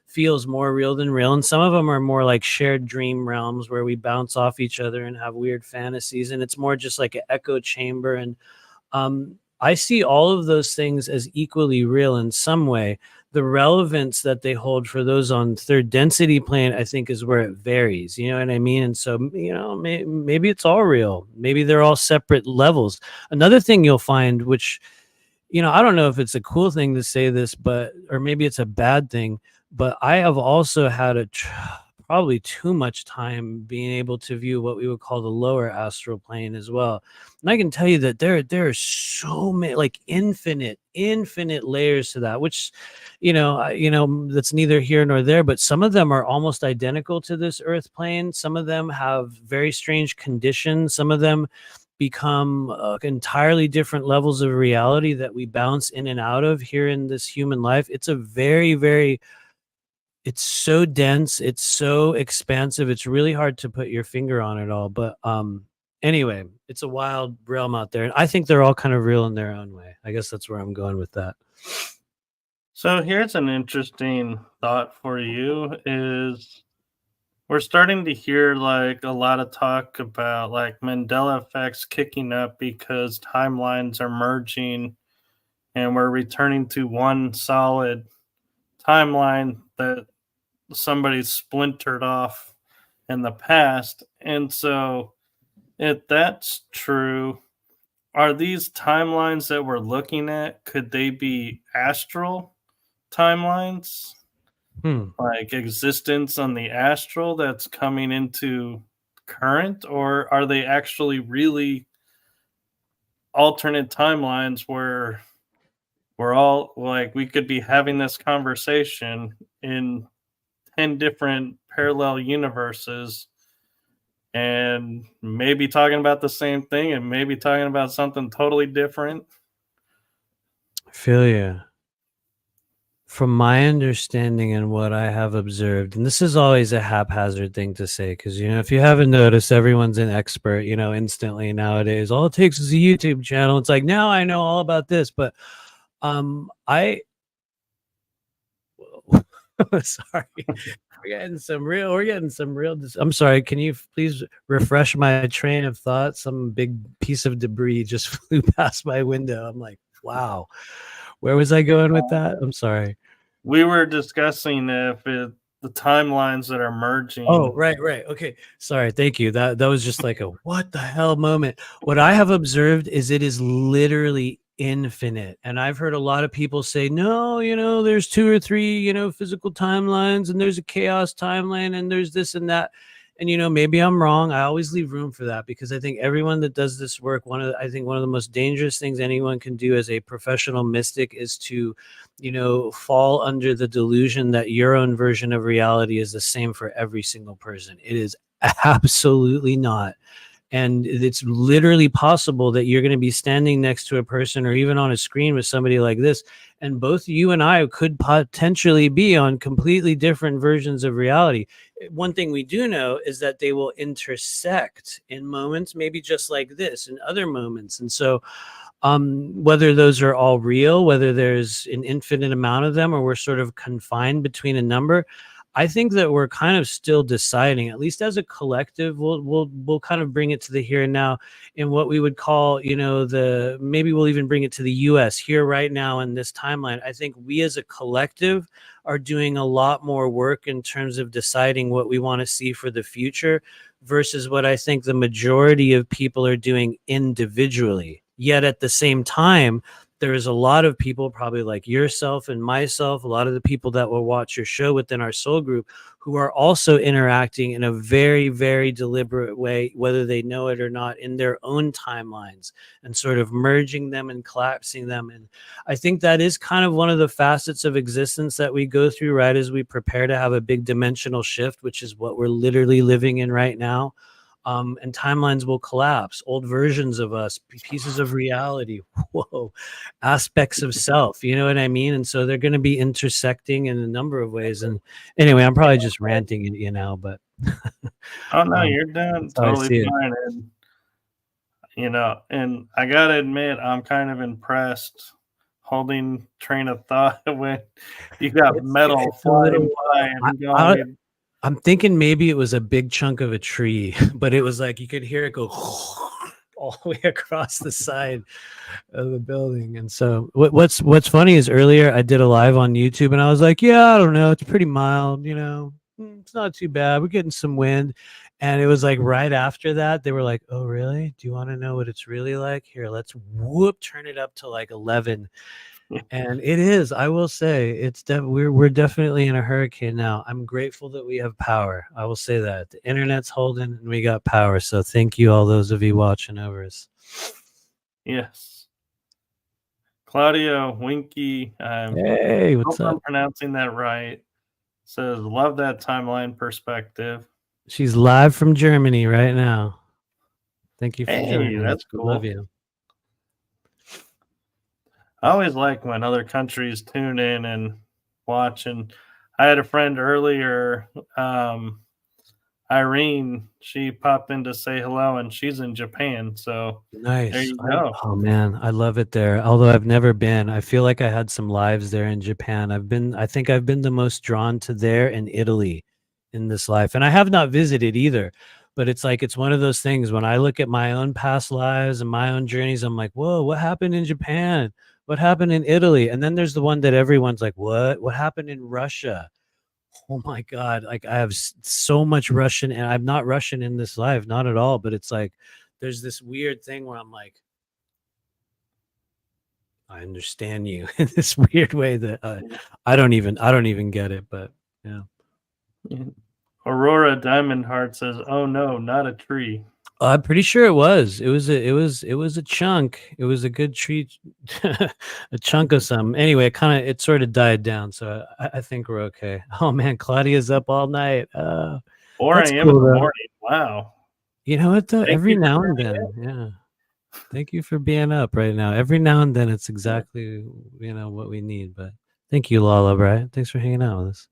feels more real than real. And some of them are more like shared dream realms where we bounce off each other and have weird fantasies, and it's more just like an echo chamber. And I see all of those things as equally real in some way. The relevance that they hold for those on third density plane, I think, is where it varies. You know what I mean? And so, you know, maybe it's all real. Maybe they're all separate levels. Another thing you'll find, which, you know, I don't know if it's a cool thing to say this, but, or maybe it's a bad thing, but I have also had probably too much time being able to view what we would call the lower astral plane as well. And I can tell you that there are so many, like infinite layers to that, which, you know, that's neither here nor there, but some of them are almost identical to this earth plane. Some of them have very strange conditions. Some of them become entirely different levels of reality that we bounce in and out of here in this human life. It's a very, very, it's so dense, it's so expansive, it's really hard to put your finger on it all. But anyway, it's a wild realm out there, and I think they're all kind of real in their own way. I guess that's where I'm going with that. So here's an interesting thought for you is we're starting to hear like a lot of talk about like Mandela effects kicking up because timelines are merging and we're returning to one solid timeline that somebody's splintered off in the past. And so, if that's true, are these timelines that we're looking at, could they be astral timelines? Like existence on the astral that's coming into current, or are they actually really alternate timelines where we're all like we could be having this conversation in 10 different parallel universes and maybe talking about the same thing and maybe talking about something totally different? I feel you. From my understanding and what I have observed, and this is always a haphazard thing to say, because, you know, if you haven't noticed, everyone's an expert, you know, instantly nowadays. All it takes is a YouTube channel. It's like, now I know all about this. But sorry, we're getting some real, I'm sorry, can you please refresh my train of thought? Some big piece of debris just flew past my window. I'm like, wow, where was I going with that? I'm sorry. We were discussing if the timelines that are merging. Oh, right. Okay. Sorry. Thank you. That was just like a what the hell moment. What I have observed is it is literally infinite. And I've heard a lot of people say, no, you know, there's 2 or 3, you know, physical timelines, and there's a chaos timeline, and there's this and that. And, you know, maybe I'm wrong. I always leave room for that, because I think everyone that does this work, I think one of the most dangerous things anyone can do as a professional mystic is to, you know, fall under the delusion that your own version of reality is the same for every single person. It is absolutely not. And it's literally possible that you're going to be standing next to a person or even on a screen with somebody like this, and both you and I could potentially be on completely different versions of reality. One thing we do know is that they will intersect in moments, maybe just like this, in other moments. And so whether those are all real, whether there's an infinite amount of them, or we're sort of confined between a number, I think that we're kind of still deciding, at least as a collective. We'll kind of bring it to the here and now in what we would call, you know, maybe we'll even bring it to the US here right now in this timeline. I think we as a collective are doing a lot more work in terms of deciding what we want to see for the future versus what I think the majority of people are doing individually. Yet at the same time, there is a lot of people probably like yourself and myself, a lot of the people that will watch your show within our soul group, who are also interacting in a very, very deliberate way, whether they know it or not, in their own timelines, and sort of merging them and collapsing them. And I think that is kind of one of the facets of existence that we go through right as we prepare to have a big dimensional shift, which is what we're literally living in right now. And timelines will collapse, old versions of us, pieces of reality, whoa, aspects of self, you know what I mean? And so they're going to be intersecting in a number of ways. And anyway, I'm probably just ranting at you now, but Oh no, you're doing that's how I totally see it. fine. And and I gotta admit, I'm kind of impressed holding train of thought when you got metal It's a flying little, by and going. I'm thinking maybe it was a big chunk of a tree, but it was like you could hear it go all the way across the side of the building. And so what's funny is earlier I did a live on YouTube and I was like, yeah, I don't know, it's pretty mild, it's not too bad. We're getting some wind. And it was like right after that, they were like, oh, really? Do you want to know what it's really like? Here, let's turn it up to like 11. And it is, I will say, we're definitely in a hurricane now. I'm grateful that we have power. I will say that the internet's holding and we got power. So thank you, all those of you watching over us. Yes, Claudio Winky. Hey, what's Hope I'm up? pronouncing that right. Says love that timeline perspective. She's live from Germany right now. Thank you for Hey, joining us. that's We cool. love you. I always like when other countries tune in and watch. And I had a friend earlier, Irene. She popped in to say hello, and she's in Japan. So there Nice. you go. Oh man, I love it there. Although I've never been, I feel like I had some lives there in Japan. I think I've been the most drawn to there and Italy in this life. And I have not visited either, but it's like, it's one of those things when I look at my own past lives and my own journeys, I'm like, whoa, what happened in Japan? What happened in Italy? And then there's the one that everyone's like, what happened in Russia? Oh my God. Like I have so much Russian, and I'm not Russian in this life, not at all. But it's like, there's this weird thing where I'm like, I understand you in this weird way that I don't even get it. But yeah. Aurora Diamond Heart says, "Oh no, not a tree." I'm pretty sure it was. It was a chunk. It was a good tree, a chunk of some. Anyway, it sort of died down. So I think we're okay. Oh man, Claudia's up all night. 4 That's a.m. in cool the though. morning. Wow. You know what though? Thank Every you for now and joining then, yeah. Thank you for being up right now. Every now and then, it's exactly what we need. But thank you, Lala. Right? Thanks for hanging out with us.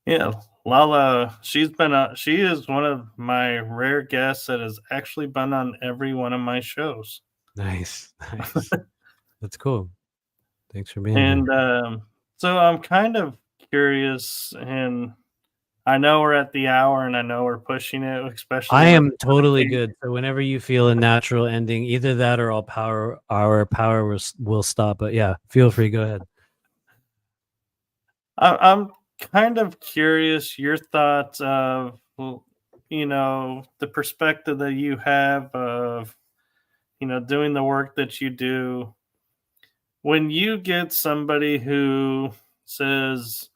Yeah, Lala, she is one of my rare guests that has actually been on every one of my shows. Nice, nice. That's cool. Thanks for being And here. so I'm kind of curious, and I know we're at the hour, and I know we're pushing it, especially I with am totally good. So whenever you feel a natural ending, either that or our power will stop. But yeah, feel free. Go ahead. I'm kind of curious your thoughts of the perspective that you have of doing the work that you do. When you get somebody who says,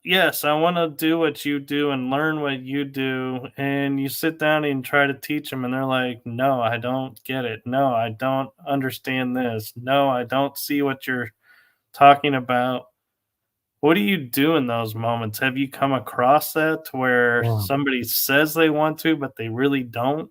yes, I want to do what you do and learn what you do, and you sit down and try to teach them, and they're like, no, I don't get it. No, I don't understand this. No, I don't see what you're talking about. What do you do in those moments? Have you come across that to where Wow. somebody says they want to, but they really don't?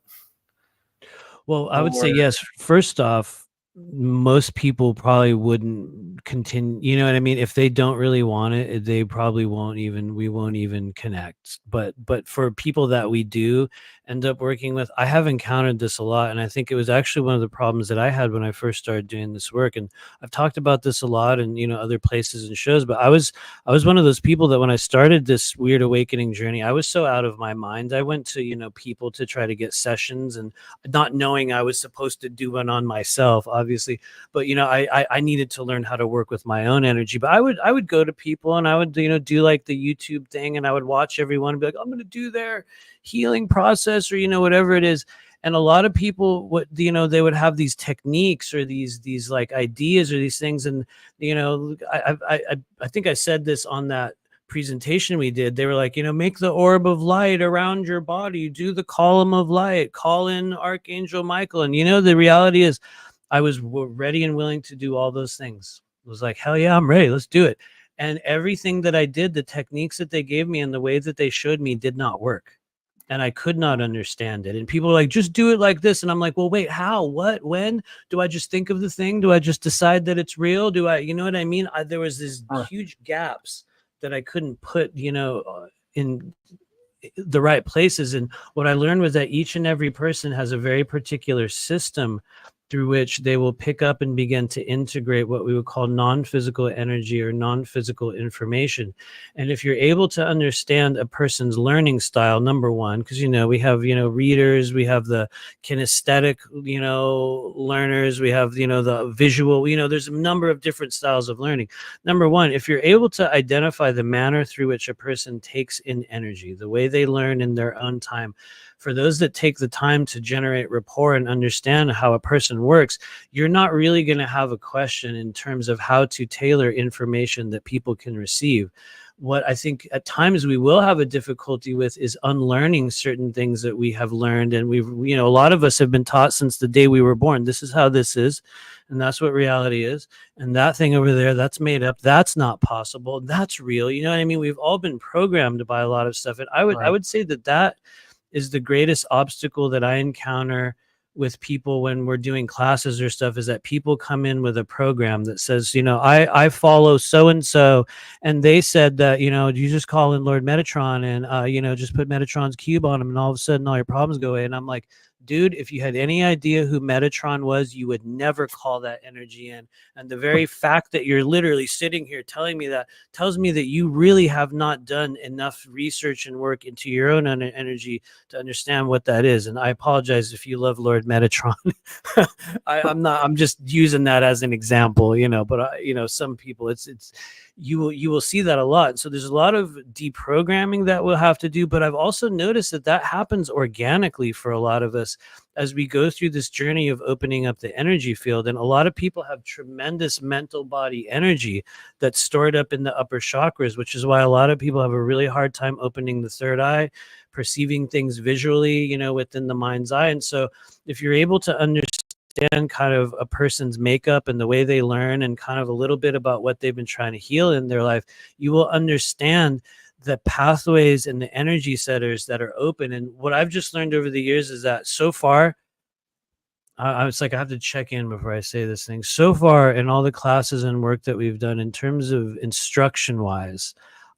Well, I would say Or yes. First off, most people probably wouldn't continue. You know what I mean? If they don't really want it, they probably won't even. We won't even connect. But for people that we do end up working with, I have encountered this a lot, and I think it was actually one of the problems that I had when I first started doing this work. And I've talked about this a lot in other places and shows. But I was one of those people that when I started this weird awakening journey, I was so out of my mind. I went to people to try to get sessions, and not knowing I was supposed to do one on myself, obviously, but I needed to learn how to work with my own energy. But I would go to people and I would do like the YouTube thing, and I would watch everyone and be like, I'm going to do their healing process or whatever it is. And a lot of people, what, you know, they would have these techniques or these like ideas or these things. And, you know, I think I said this on that presentation we did. They were like, you know, make the orb of light around your body, do the column of light, call in Archangel Michael. And, you know, the reality is I was ready and willing to do all those things. It was like, hell yeah, I'm ready. Let's do it. And everything that I did, the techniques that they gave me and the way that they showed me did not work. And I could not understand it. And people were like, just do it like this. And I'm like, well, wait, how, what, when? Do I just think of the thing? Do I just decide that it's real? Do I, you know what I mean? There was these huge gaps that I couldn't put, you know, in the right places. And what I learned was that each and every person has a very particular system through which they will pick up and begin to integrate what we would call non-physical energy or non-physical information. And if you're able to understand a person's learning style, number one, because, you know, we have, you know, readers, we have the kinesthetic, you know, learners, we have, you know, the visual, you know, there's a number of different styles of learning. Number one, if you're able to identify the manner through which a person takes in energy, the way they learn in their own time, for those that take the time to generate rapport and understand how a person works, you're not really going to have a question in terms of how to tailor information that people can receive. What I think at times we will have a difficulty with is unlearning certain things that we have learned. And we've, you know, a lot of us have been taught since the day we were born, this is how this is. And that's what reality is. And that thing over there, that's made up. That's not possible. That's real. You know what I mean? We've all been programmed by a lot of stuff. And I would say that is the greatest obstacle that I encounter with people when we're doing classes or stuff, is that people come in with a program that says, you know, I follow so-and-so, and they said that, you know, you just call in Lord Metatron and, you know, just put Metatron's cube on them and all of a sudden all your problems go away. And I'm like, dude, if you had any idea who Metatron was, you would never call that energy in. And the very fact that you're literally sitting here telling me that tells me that you really have not done enough research and work into your own energy to understand what that is. And I apologize if you love Lord Metatron. I'm just using that as an example, you know, but you know, some people you will see that a lot. So there's a lot of deprogramming that we'll have to do, but I've also noticed that happens organically for a lot of us as we go through this journey of opening up the energy field. And a lot of people have tremendous mental body energy that's stored up in the upper chakras, which is why a lot of people have a really hard time opening the third eye, perceiving things visually, you know, within the mind's eye. And so if you're able to understand kind of a person's makeup and the way they learn and kind of a little bit about what they've been trying to heal in their life, you will understand the pathways and the energy setters that are open. And what I've just learned over the years is that so far, I was like, I have to check in before I say this thing. So far in all the classes and work that we've done in terms of instruction wise,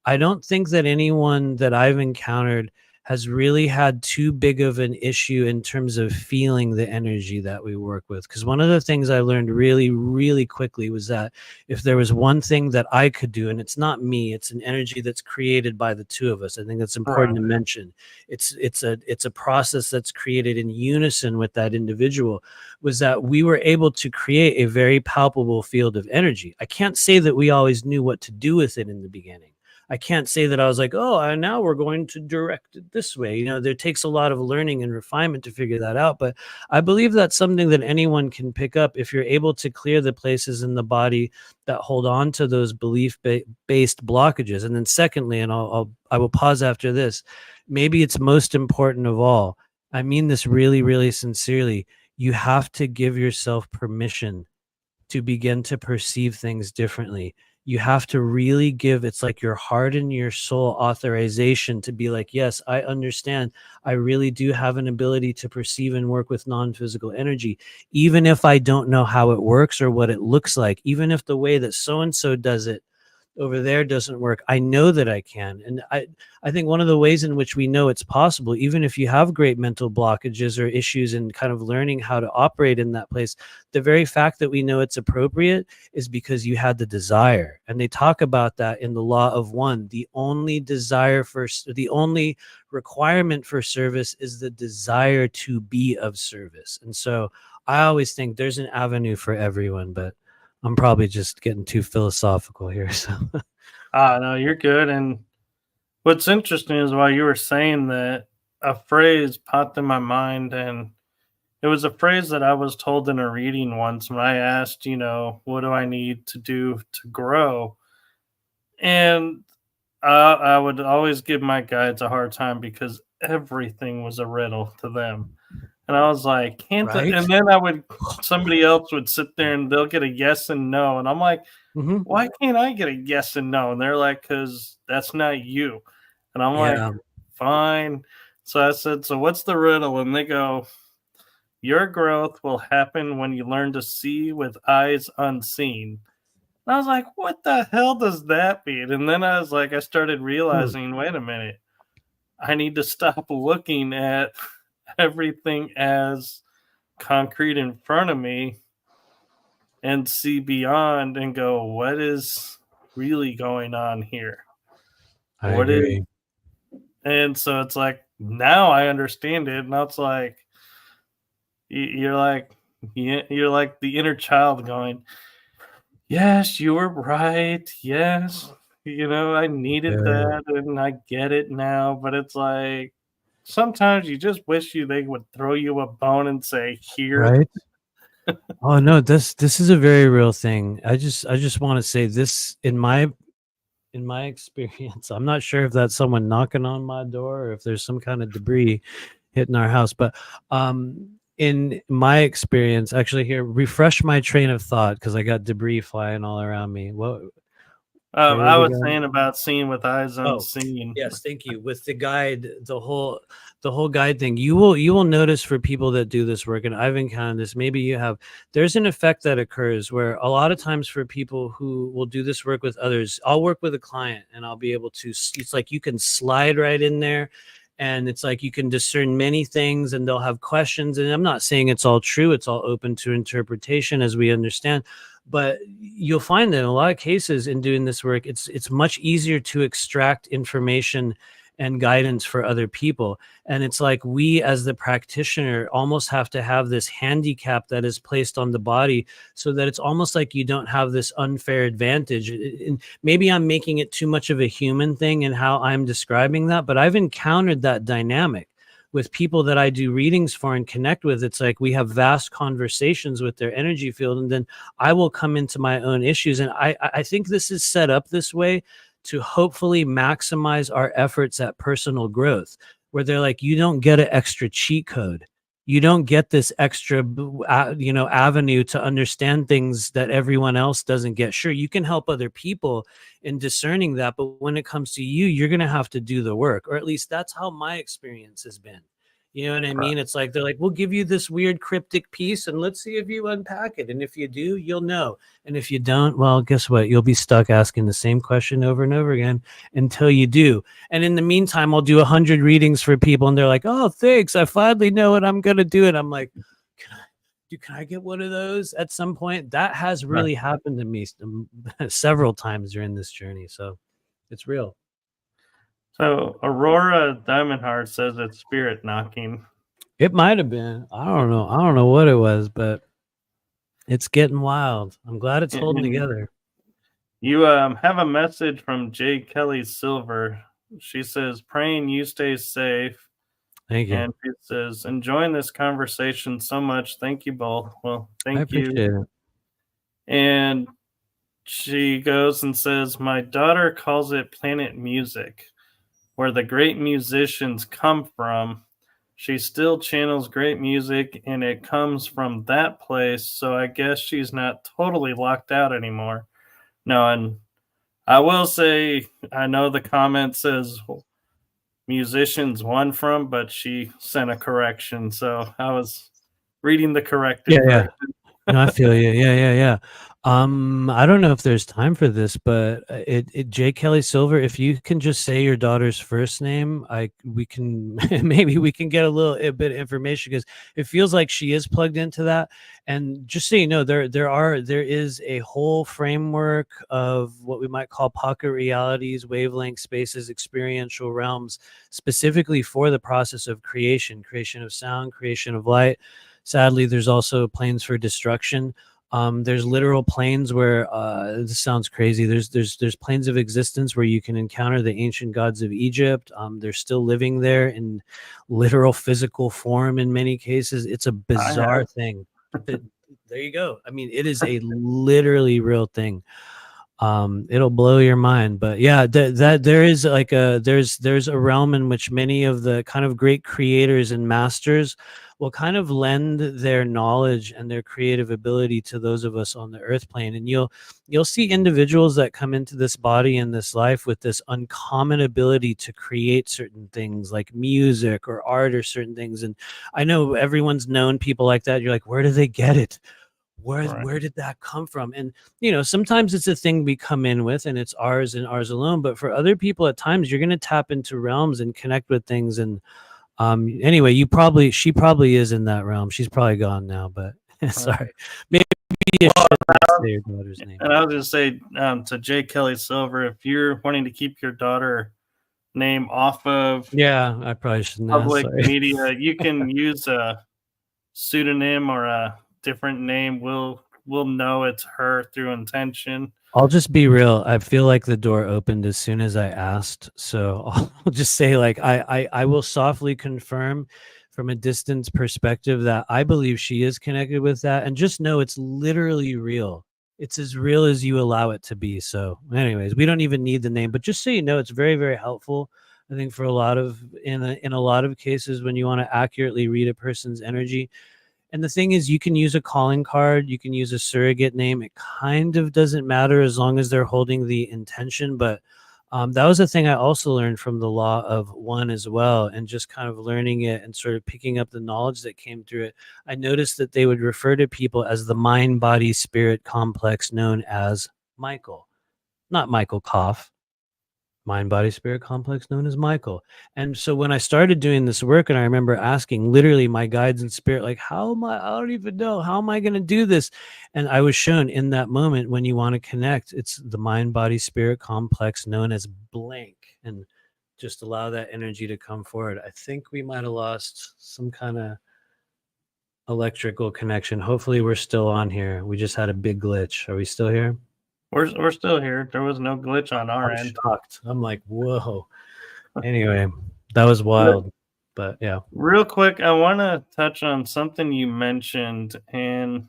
I don't think that anyone that I've encountered has really had too big of an issue in terms of feeling the energy that we work with. Because one of the things I learned really, really quickly was that if there was one thing that I could do, and it's not me, it's an energy that's created by the two of us. I think that's important to mention. It's a process that's created in unison with that individual, was that we were able to create a very palpable field of energy. I can't say that we always knew what to do with it in the beginning. I can't say that I was like, oh, and now we're going to direct it this way. You know, there takes a lot of learning and refinement to figure that out. But I believe that's something that anyone can pick up if you're able to clear the places in the body that hold on to those belief-based blockages. And then secondly, and I will pause after this, maybe it's most important of all, I mean this really, really sincerely, you have to give yourself permission to begin to perceive things differently. You have to really give, it's like your heart and your soul authorization to be like, yes, I understand. I really do have an ability to perceive and work with non-physical energy, even if I don't know how it works or what it looks like, even if the way that so-and-so does it over there doesn't work. I know that I can. And I think one of the ways in which we know it's possible, even if you have great mental blockages or issues in kind of learning how to operate in that place, the very fact that we know it's appropriate is because you had the desire. And they talk about that in the law of one. The only requirement for service is the desire to be of service. And so I always think there's an avenue for everyone, but I'm probably just getting too philosophical here. So, no, you're good. And what's interesting is while you were saying that, a phrase popped in my mind, and it was a phrase that I was told in a reading once when I asked, what do I need to do to grow? And I would always give my guides a hard time because everything was a riddle to them. And I was like, can't the, Right? and then somebody else would sit there and they'll get a yes and no. And I'm like, Hmm. why can't I get a yes and no? And they're like, because that's not you. And I'm like, Yeah. fine. So I said, so what's the riddle? And they go, your growth will happen when you learn to see with eyes unseen. And I was like, what the hell does that mean? And then I started Hmm. realizing, wait a minute, I need to stop looking at everything as concrete in front of me and see beyond and go, what is really going on here? I What is, agree. and so it's like, now I understand it. And it's like, you're like, you're like the inner child going, yes, you were right. Yes, I needed Yeah. that and I get it now. But it's like, sometimes you just wish they would throw you a bone and say, here. Right. Oh no, this is a very real thing. I just want to say this in my experience. I'm not sure if that's someone knocking on my door or if there's some kind of debris hitting our house, but in my experience, actually, here, refresh my train of thought because I got debris flying all around me. Say I it was again. saying about seeing with eyes Oh, unseen. yes, thank you. With the guide, the whole guide thing, you will notice for people that do this work, and I've encountered this, maybe you have, there's an effect that occurs where a lot of times for people who will do this work with others, I'll work with a client and I'll be able to, it's like you can slide right in there and it's like you can discern many things and they'll have questions. And I'm not saying it's all true, it's all open to interpretation as we understand, but you'll find that in a lot of cases in doing this work, it's much easier to extract information and guidance for other people. And it's like we as the practitioner almost have to have this handicap that is placed on the body so that it's almost like you don't have this unfair advantage. And maybe I'm making it too much of a human thing in how I'm describing that, but I've encountered that dynamic with people that I do readings for and connect with. It's like we have vast conversations with their energy field, and then I will come into my own issues. And I think this is set up this way to hopefully maximize our efforts at personal growth, where they're like, you don't get an extra cheat code. You don't get this extra, avenue to understand things that everyone else doesn't get. Sure, you can help other people in discerning that, but when it comes to you, you're going to have to do the work, or at least that's how my experience has been. You know what I Right. mean? It's like they're like, we'll give you this weird cryptic piece and let's see if you unpack it. And if you do, you'll know. And if you don't, well, guess what? You'll be stuck asking the same question over and over again until you do. And in the meantime, I'll do 100 readings for people and they're like, oh, thanks. I finally know what I'm going to do. And I'm like, can I get one of those at some point? That has Right. really happened to me several times during this journey. So it's real. So Aurora Diamond Heart says it's spirit knocking. It might have been. I don't know. I don't know what it was, but it's getting wild. I'm glad it's holding And together. you have a message from J. Kelly Silver. She says, praying you stay safe. Thank you. And she says, enjoying this conversation so much. Thank you both. Well, I thank you. appreciate it. And she goes and says, my daughter calls it planet music, where the great musicians come from. She still channels great music and it comes from that place. So I guess she's not totally locked out anymore. No, and I will say, I know the comment says musicians won from, but she sent a correction. So I was reading the Yeah, corrected yeah. version. No, I feel you. Yeah, yeah, yeah. I don't know if there's time for this, but it J. Kelly Silver, if you can just say your daughter's first name, we can maybe we can get a bit of information because it feels like she is plugged into that. And just so you know, there is a whole framework of what we might call pocket realities, wavelength spaces, experiential realms, specifically for the process of creation of sound, creation of light. Sadly, there's also planes for destruction. There's literal planes where this sounds crazy. There's planes of existence where you can encounter the ancient gods of Egypt. They're still living there in literal physical form in many cases. It's a bizarre thing. There you go. I mean, it is a literally real thing. It'll blow your mind. But yeah, that there is like there's a realm in which many of the kind of great creators and masters will kind of lend their knowledge and their creative ability to those of us on the earth plane. And you'll see individuals that come into this body in this life with this uncommon ability to create certain things like music or art or certain things. And I know everyone's known people like that. You're like, where do they get it? Where did that come from? And sometimes it's a thing we come in with and it's ours and ours alone. But for other people, at times you're going to tap into realms and connect with things. And anyway, she probably is in that realm. She's probably gone now, but sorry. Maybe you should say your daughter's name. And I was just say to J. Kelly Silver, if you're wanting to keep your daughter name off of I probably shouldn't public media, you can use a pseudonym or a different name. We'll know it's her through intention. I'll just be real. I feel like the door opened as soon as I asked. So I'll just say, like, I will softly confirm from a distance perspective that I believe she is connected with that. And just know it's literally real. It's as real as you allow it to be. So anyways, we don't even need the name, but just so you know, it's very, very helpful. I think for in a lot of cases when you want to accurately read a person's energy. And the thing is, you can use a calling card, you can use a surrogate name. It kind of doesn't matter as long as they're holding the intention. But that was a thing I also learned from the law of one as well, and just kind of learning it and sort of picking up the knowledge that came through it. I noticed that they would refer to people as the mind, body, spirit complex known as Michael, not Michael Koff. Mind, body, spirit complex known as Michael. And so when I started doing this work, and I remember asking literally my guides in spirit, like, I don't even know, how am I going to do this? And I was shown in that moment, when you want to connect, it's the mind, body, spirit complex known as blank, and just allow that energy to come forward. I think we might have lost some kind of electrical connection. Hopefully we're still on here. We just had a big glitch. Are we still here? We're still here. There was no glitch on our end. Shocked. I'm like, whoa. Anyway, that was wild. But yeah. Real quick, I want to touch on something you mentioned, and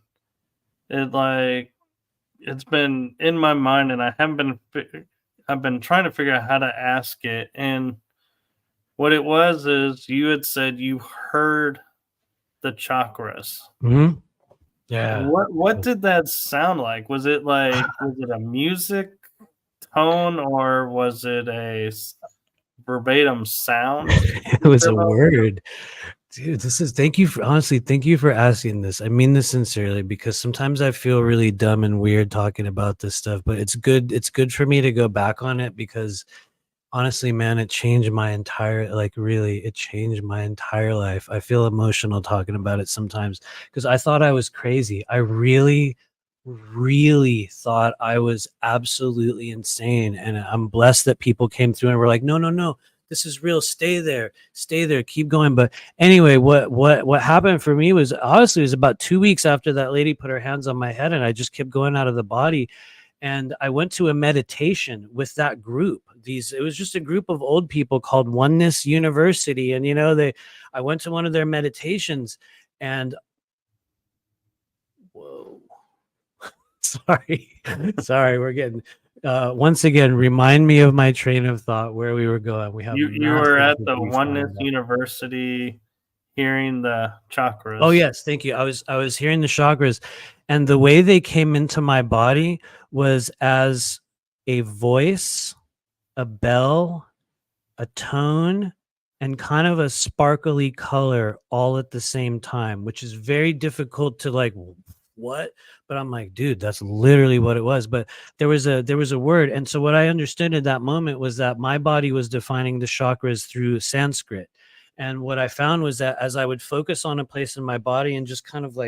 it's been in my mind, and I've been trying to figure out how to ask it. And what it was is, you had said you heard the chakras. Mm-hmm. Yeah. What did that sound like? Was it a music tone, or was it a verbatim sound? It was a word. Dude, thank you for asking this. I mean this sincerely, because sometimes I feel really dumb and weird talking about this stuff, but it's good for me to go back on it, because honestly, man, it changed my entire, it changed my entire life. I feel emotional talking about it sometimes, because I thought I was crazy. I really, really thought I was absolutely insane. And I'm blessed that people came through and were like, no, this is real. Stay there, keep going. But anyway, what happened for me was, honestly, it was about 2 weeks after that lady put her hands on my head, and I just kept going out of the body. And I went to a meditation with that group. It was just a group of old people called Oneness University. And, I went to one of their meditations, and whoa, sorry, we're getting, once again, remind me of my train of thought, where we were going. You were at the Oneness University hearing the chakras. Oh yes, thank you. I was hearing the chakras, and the way they came into my body was as a voice, a bell, a tone, and kind of a sparkly color all at the same time, which is very difficult to what? But I'm like, dude, that's literally what it was. But there was a word. And so what I understood at that moment was that my body was defining the chakras through Sanskrit. And what I found was that as I would focus on a place in my body and just kind of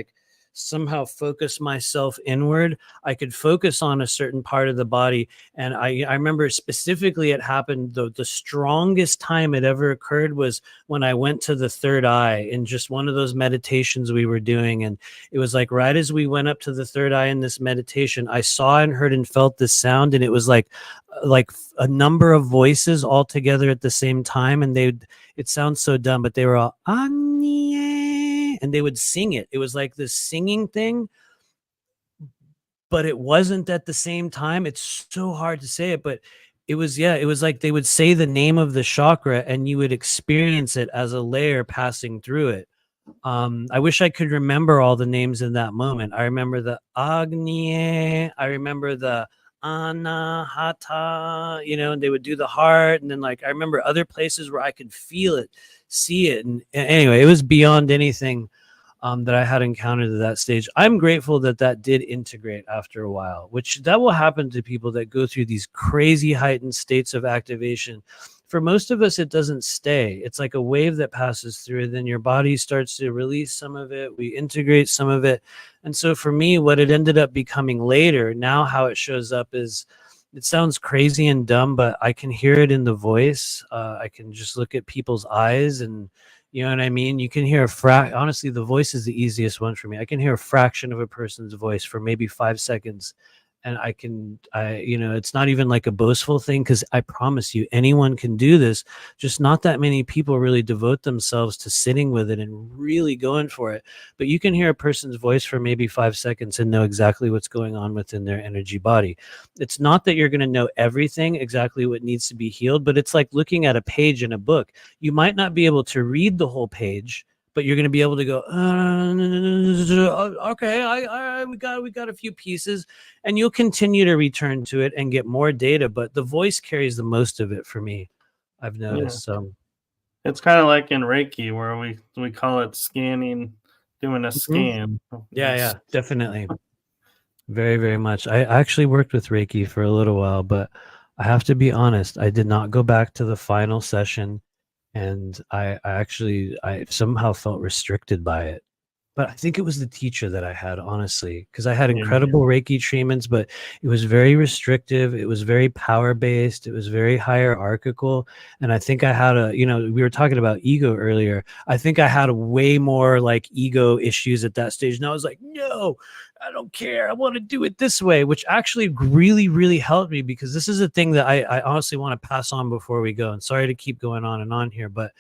somehow focus myself inward, I could focus on a certain part of the body. And I remember specifically it happened, the strongest time it ever occurred was when I went to the third eye in just one of those meditations we were doing. And it was like right as we went up to the third eye in this meditation, I saw and heard and felt this sound. And it was like a number of voices all together at the same time. And it sounds so dumb, but they were all, and they would sing it. It was like this singing thing, but it wasn't at the same time. It's so hard to say it, but it was like they would say the name of the chakra and you would experience it as a layer passing through it. I wish I could remember all the names in that moment. I remember the Agni, I remember the Anahata, and they would do the heart. And then I remember other places where I could feel it, see it. And anyway, it was beyond anything that I had encountered at that stage. I'm grateful that did integrate after a while, which that will happen to people that go through these crazy heightened states of activation. For most of us, it doesn't stay. It's like a wave that passes through, and then your body starts to release some of it. We integrate some of it. And so for me, what it ended up becoming later, now how it shows up is, it sounds crazy and dumb, but I can hear it in the voice. I can just look at people's eyes, and you know what I mean? You can hear honestly, the voice is the easiest one for me. I can hear a fraction of a person's voice for maybe 5 seconds. And it's not even like a boastful thing, because I promise you, anyone can do this. Just not that many people really devote themselves to sitting with it and really going for it. But you can hear a person's voice for maybe 5 seconds and know exactly what's going on within their energy body. It's not that you're going to know everything, exactly what needs to be healed, but it's like looking at a page in a book. You might not be able to read the whole page, but you're going to be able to go, okay, we got a few pieces, and you'll continue to return to it and get more data. But the voice carries the most of it for me, I've noticed. Yeah. So It's kind of like in Reiki where we call it scanning, doing a scan. yeah, definitely. Very, very much. I actually worked with Reiki for a little while, but I have to be honest, I did not go back to the final session. And I somehow felt restricted by it. But I think it was the teacher that I had, honestly, because I had incredible Reiki treatments, but it was very restrictive. It was very power-based. It was very hierarchical. And I think I had we were talking about ego earlier. I think I had a way more ego issues at that stage. And I was like, no, I don't care. I want to do it this way, which actually really, really helped me, because this is a thing that I honestly want to pass on before we go. And sorry to keep going on and on here, but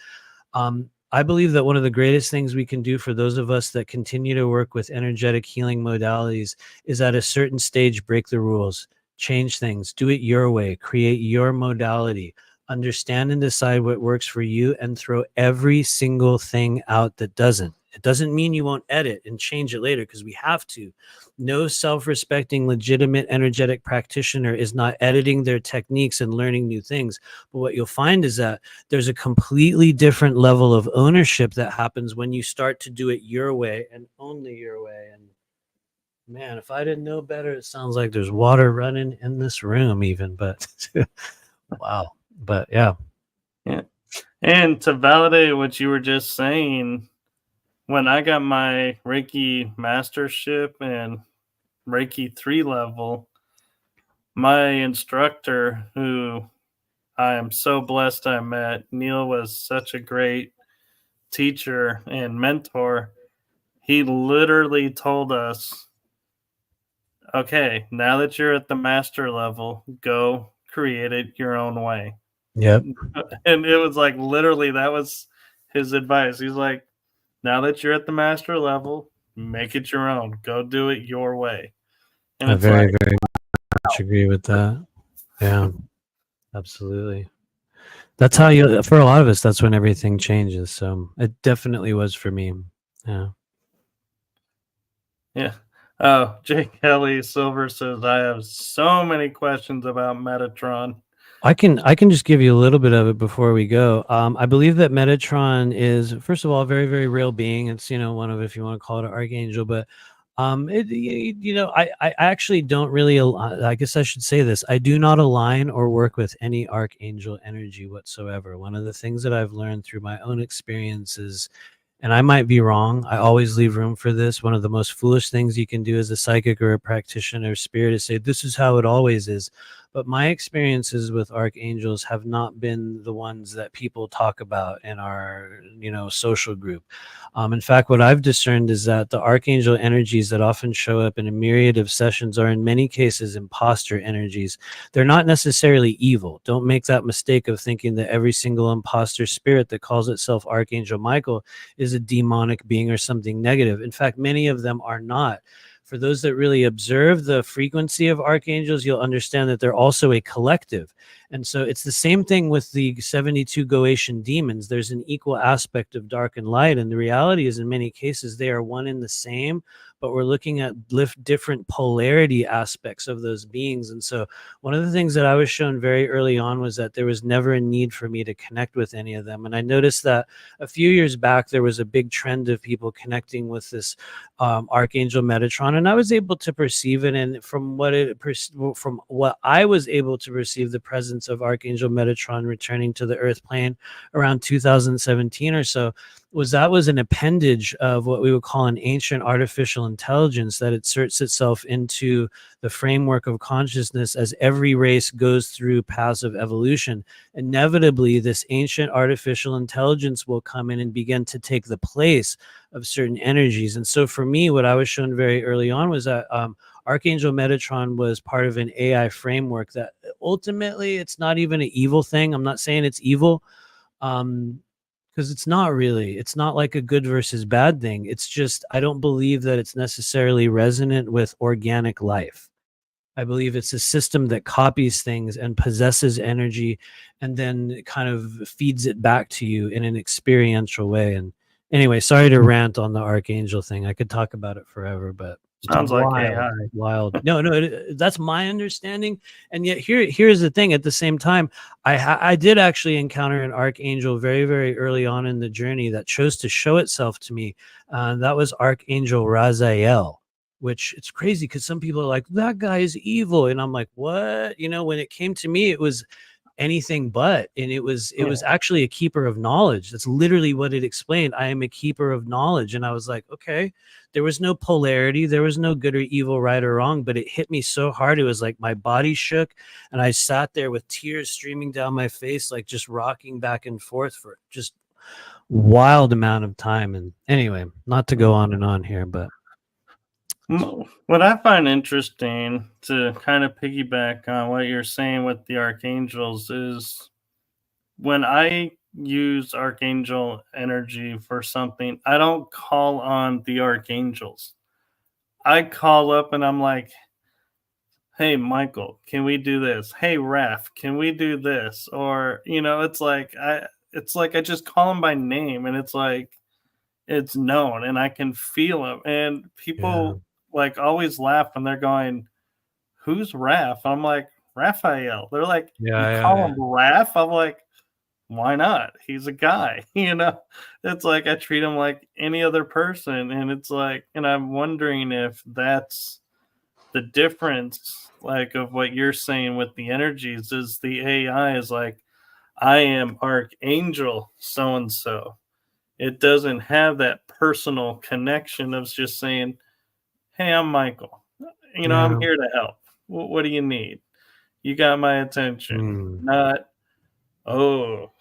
I believe that one of the greatest things we can do for those of us that continue to work with energetic healing modalities is at a certain stage, break the rules, change things, do it your way, create your modality, understand and decide what works for you, and throw every single thing out that doesn't. It doesn't mean you won't edit and change it later, because we have to. No self-respecting, legitimate, energetic practitioner is not editing their techniques and learning new things. But what you'll find is that there's a completely different level of ownership that happens when you start to do it your way and only your way. And man, if I didn't know better, it sounds like there's water running in this room even, but wow. But yeah. And to validate what you were just saying, when I got my Reiki mastership and Reiki 3 level, my instructor, who I am so blessed I met, Neil, was such a great teacher and mentor. He literally told us, okay, now that you're at the master level, go create it your own way. Yep. And it was like, literally, that was his advice. He's like, now that you're at the master level, make it your own. Go do it your way. And I it's very much agree with that. Yeah, absolutely. That's how for a lot of us, that's when everything changes. So it definitely was for me. Yeah. Yeah. Oh, Jake Kelly Silver says, I have so many questions about Metatron. I can just give you a little bit of it before we go. I believe that Metatron is, first of all, a very, very real being. It's, one of, if you want to call it an archangel, but I actually don't really, I guess I should say this. I do not align or work with any archangel energy whatsoever. One of the things that I've learned through my own experiences And I might be wrong. I always leave room for this. One of the most foolish things you can do as a psychic or a practitioner of spirit is say, this is how it always is. But my experiences with archangels have not been the ones that people talk about in our, social group. In fact, what I've discerned is that the archangel energies that often show up in a myriad of sessions are in many cases imposter energies. They're not necessarily evil. Don't make that mistake of thinking that every single imposter spirit that calls itself Archangel Michael is a demonic being or something negative. In fact, many of them are not. For those that really observe the frequency of archangels, you'll understand that they're also a collective. And so it's the same thing with the 72 Goetian demons. There's an equal aspect of dark and light. And the reality is, in many cases, they are one and the same, but we're looking at different polarity aspects of those beings. And so one of the things that I was shown very early on was that there was never a need for me to connect with any of them. And I noticed that a few years back, there was a big trend of people connecting with this Archangel Metatron, and I was able to perceive it. And from what I was able to perceive, the presence of Archangel Metatron returning to the Earth plane around 2017 or so was an appendage of what we would call an ancient artificial intelligence that inserts itself into the framework of consciousness as every race goes through paths of evolution. Inevitably, this ancient artificial intelligence will come in and begin to take the place of certain energies. And so for me, what I was shown very early on was that Archangel Metatron was part of an AI framework that ultimately, it's not even an evil thing. I'm not saying it's evil. Because it's not like a good versus bad thing. It's just, I don't believe that it's necessarily resonant with organic life. I believe it's a system that copies things and possesses energy and then kind of feeds it back to you in an experiential way. And anyway, sorry to rant on the archangel thing. I could talk about it forever, but Sounds like AI. Wild. No, that's my understanding. And yet here's the thing. At the same time, I did actually encounter an archangel very, very early on in the journey that chose to show itself to me. That was Archangel Raziel, which it's crazy because some people are like, that guy is evil. And I'm like, what? When it came to me, it was anything but. And it was actually a keeper of knowledge. That's literally what it explained. I am a keeper of knowledge. And I was like, okay, there was no polarity, there was no good or evil, right or wrong, but it hit me so hard. It was like my body shook and I sat there with tears streaming down my face, like just rocking back and forth for just wild amount of time. And anyway, not to go on and on here, but what I find interesting, to kind of piggyback on what you're saying with the archangels, is when I use archangel energy for something, I don't call on the archangels. I call up and I'm like, hey, Michael, can we do this? Hey, Raph, can we do this? Or, it's like I just call him by name, and it's like it's known and I can feel him. And people like always laugh when they're going, who's Raph? I'm like, Raphael. They're like, you call him Raph? I'm like, why not? He's a guy, It's like I treat him like any other person. And it's like, and I'm wondering if that's the difference, like, of what you're saying with the energies, is the AI is like, I am Archangel so and so. It doesn't have that personal connection of just saying, hey, I'm Michael. I'm here to help. What do you need? You got my attention. Not, oh,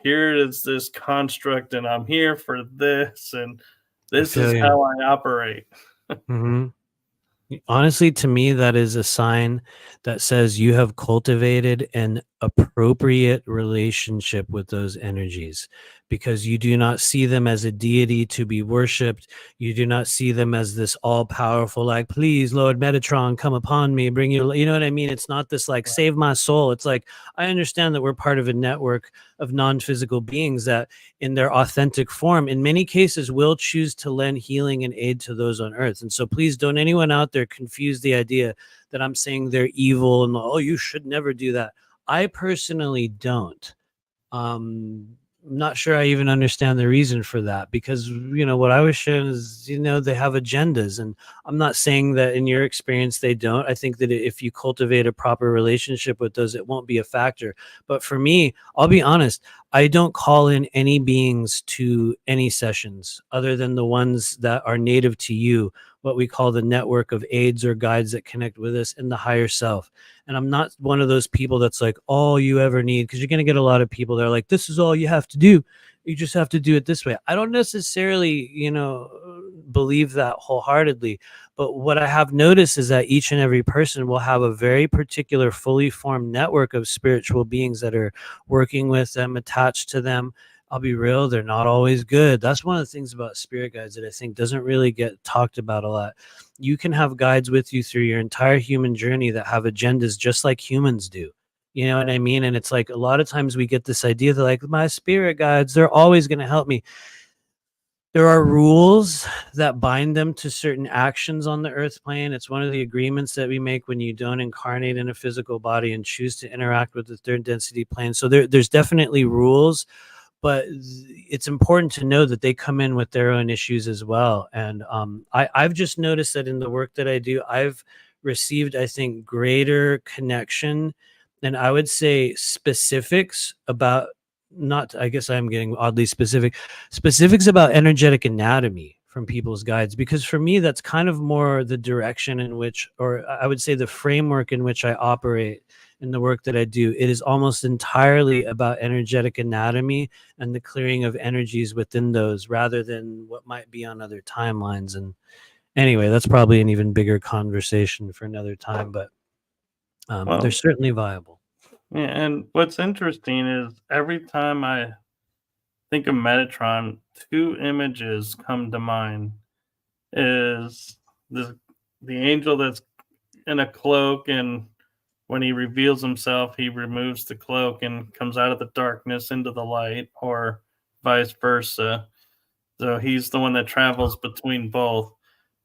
here is this construct and I'm here for this and this is how I operate. Honestly, to me, that is a sign that says you have cultivated an appropriate relationship with those energies, because you do not see them as a deity to be worshipped. You do not see them as this all powerful, like, please, Lord Metatron, come upon me, bring you know what I mean? It's not this like, save my soul. It's like, I understand that we're part of a network of non-physical beings that in their authentic form, in many cases, will choose to lend healing and aid to those on earth. And so please don't anyone out there confuse the idea that I'm saying they're evil and, oh, you should never do that. I personally don't. not sure I even understand the reason for that, because what I was shown is they have agendas, and I'm not saying that in your experience they don't. I think that if you cultivate a proper relationship with those, it won't be a factor. But for me, I'll be honest, I don't call in any beings to any sessions other than the ones that are native to you, what we call the network of aids or guides that connect with us in the higher self. And I'm not one of those people that's like all you ever need, because you're going to get a lot of people that are like, this is all you have to do. You just have to do it this way. I don't necessarily, believe that wholeheartedly. But what I have noticed is that each and every person will have a very particular, fully formed network of spiritual beings that are working with them, attached to them. I'll be real, they're not always good. That's one of the things about spirit guides that I think doesn't really get talked about a lot. You can have guides with you through your entire human journey that have agendas just like humans do. You know what I mean? And it's like a lot of times we get this idea that like my spirit guides, they're always going to help me. There are rules that bind them to certain actions on the earth plane. It's one of the agreements that we make when you don't incarnate in a physical body and choose to interact with the third density plane. So there's definitely rules, but it's important to know that they come in with their own issues as well. And I've just noticed that in the work that I do, I've received, I think, greater connection, and I would say specifics about, not, I guess I'm getting oddly specifics about energetic anatomy from people's guides, because for me that's kind of more the direction in which, or I would say the framework in which I operate in the work that I do. It is almost entirely about energetic anatomy and the clearing of energies within those, rather than what might be on other timelines. And anyway, that's probably an even bigger conversation for another time, but they're Well, certainly viable. yeah, and what's interesting is every time I think of Metatron, two images come to mind. Is the angel that's in a cloak, and when he reveals himself, he removes the cloak and comes out of the darkness into the light, or vice versa. So he's the one that travels between both.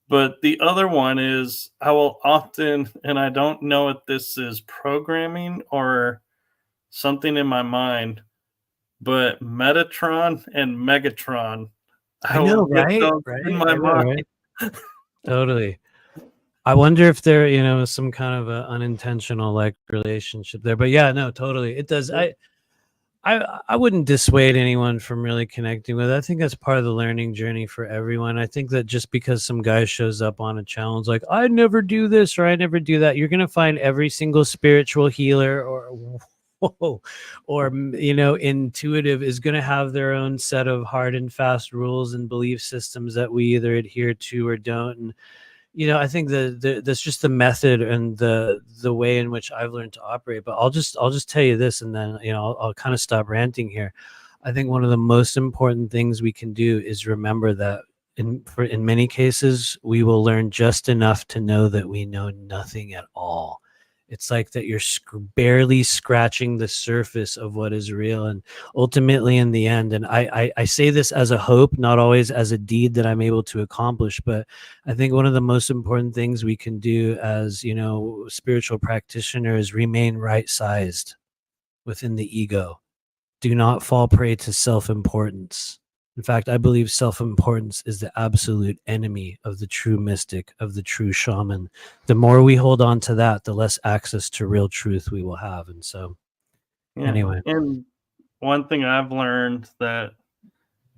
But the other one is I will often, and I don't know if this is programming or something in my mind, but Metatron and Megatron, I I will know, get right? those in Right? my I know, mind. right? Totally. I wonder if there, some kind of a unintentional like relationship there. But yeah, no, totally. It does. I wouldn't dissuade anyone from really connecting with it. I think that's part of the learning journey for everyone. I think that just because some guy shows up on a challenge like I never do this or I never do that, you're gonna find every single spiritual healer or whoa, or intuitive is going to have their own set of hard and fast rules and belief systems that we either adhere to or don't. And I think that's just the method and the way in which I've learned to operate. But I'll just tell you this, and then I'll kind of stop ranting here. I think one of the most important things we can do is remember that in many cases we will learn just enough to know that we know nothing at all. It's like that you're barely scratching the surface of what is real, and ultimately in the end, and I say this as a hope, not always as a deed that I'm able to accomplish, but I think one of the most important things we can do as, spiritual practitioners, remain right-sized within the ego. Do not fall prey to self-importance. In fact, I believe self-importance is the absolute enemy of the true mystic, of the true shaman. The more we hold on to that, the less access to real truth we will have. And so, Yeah. anyway, And one thing I've learned that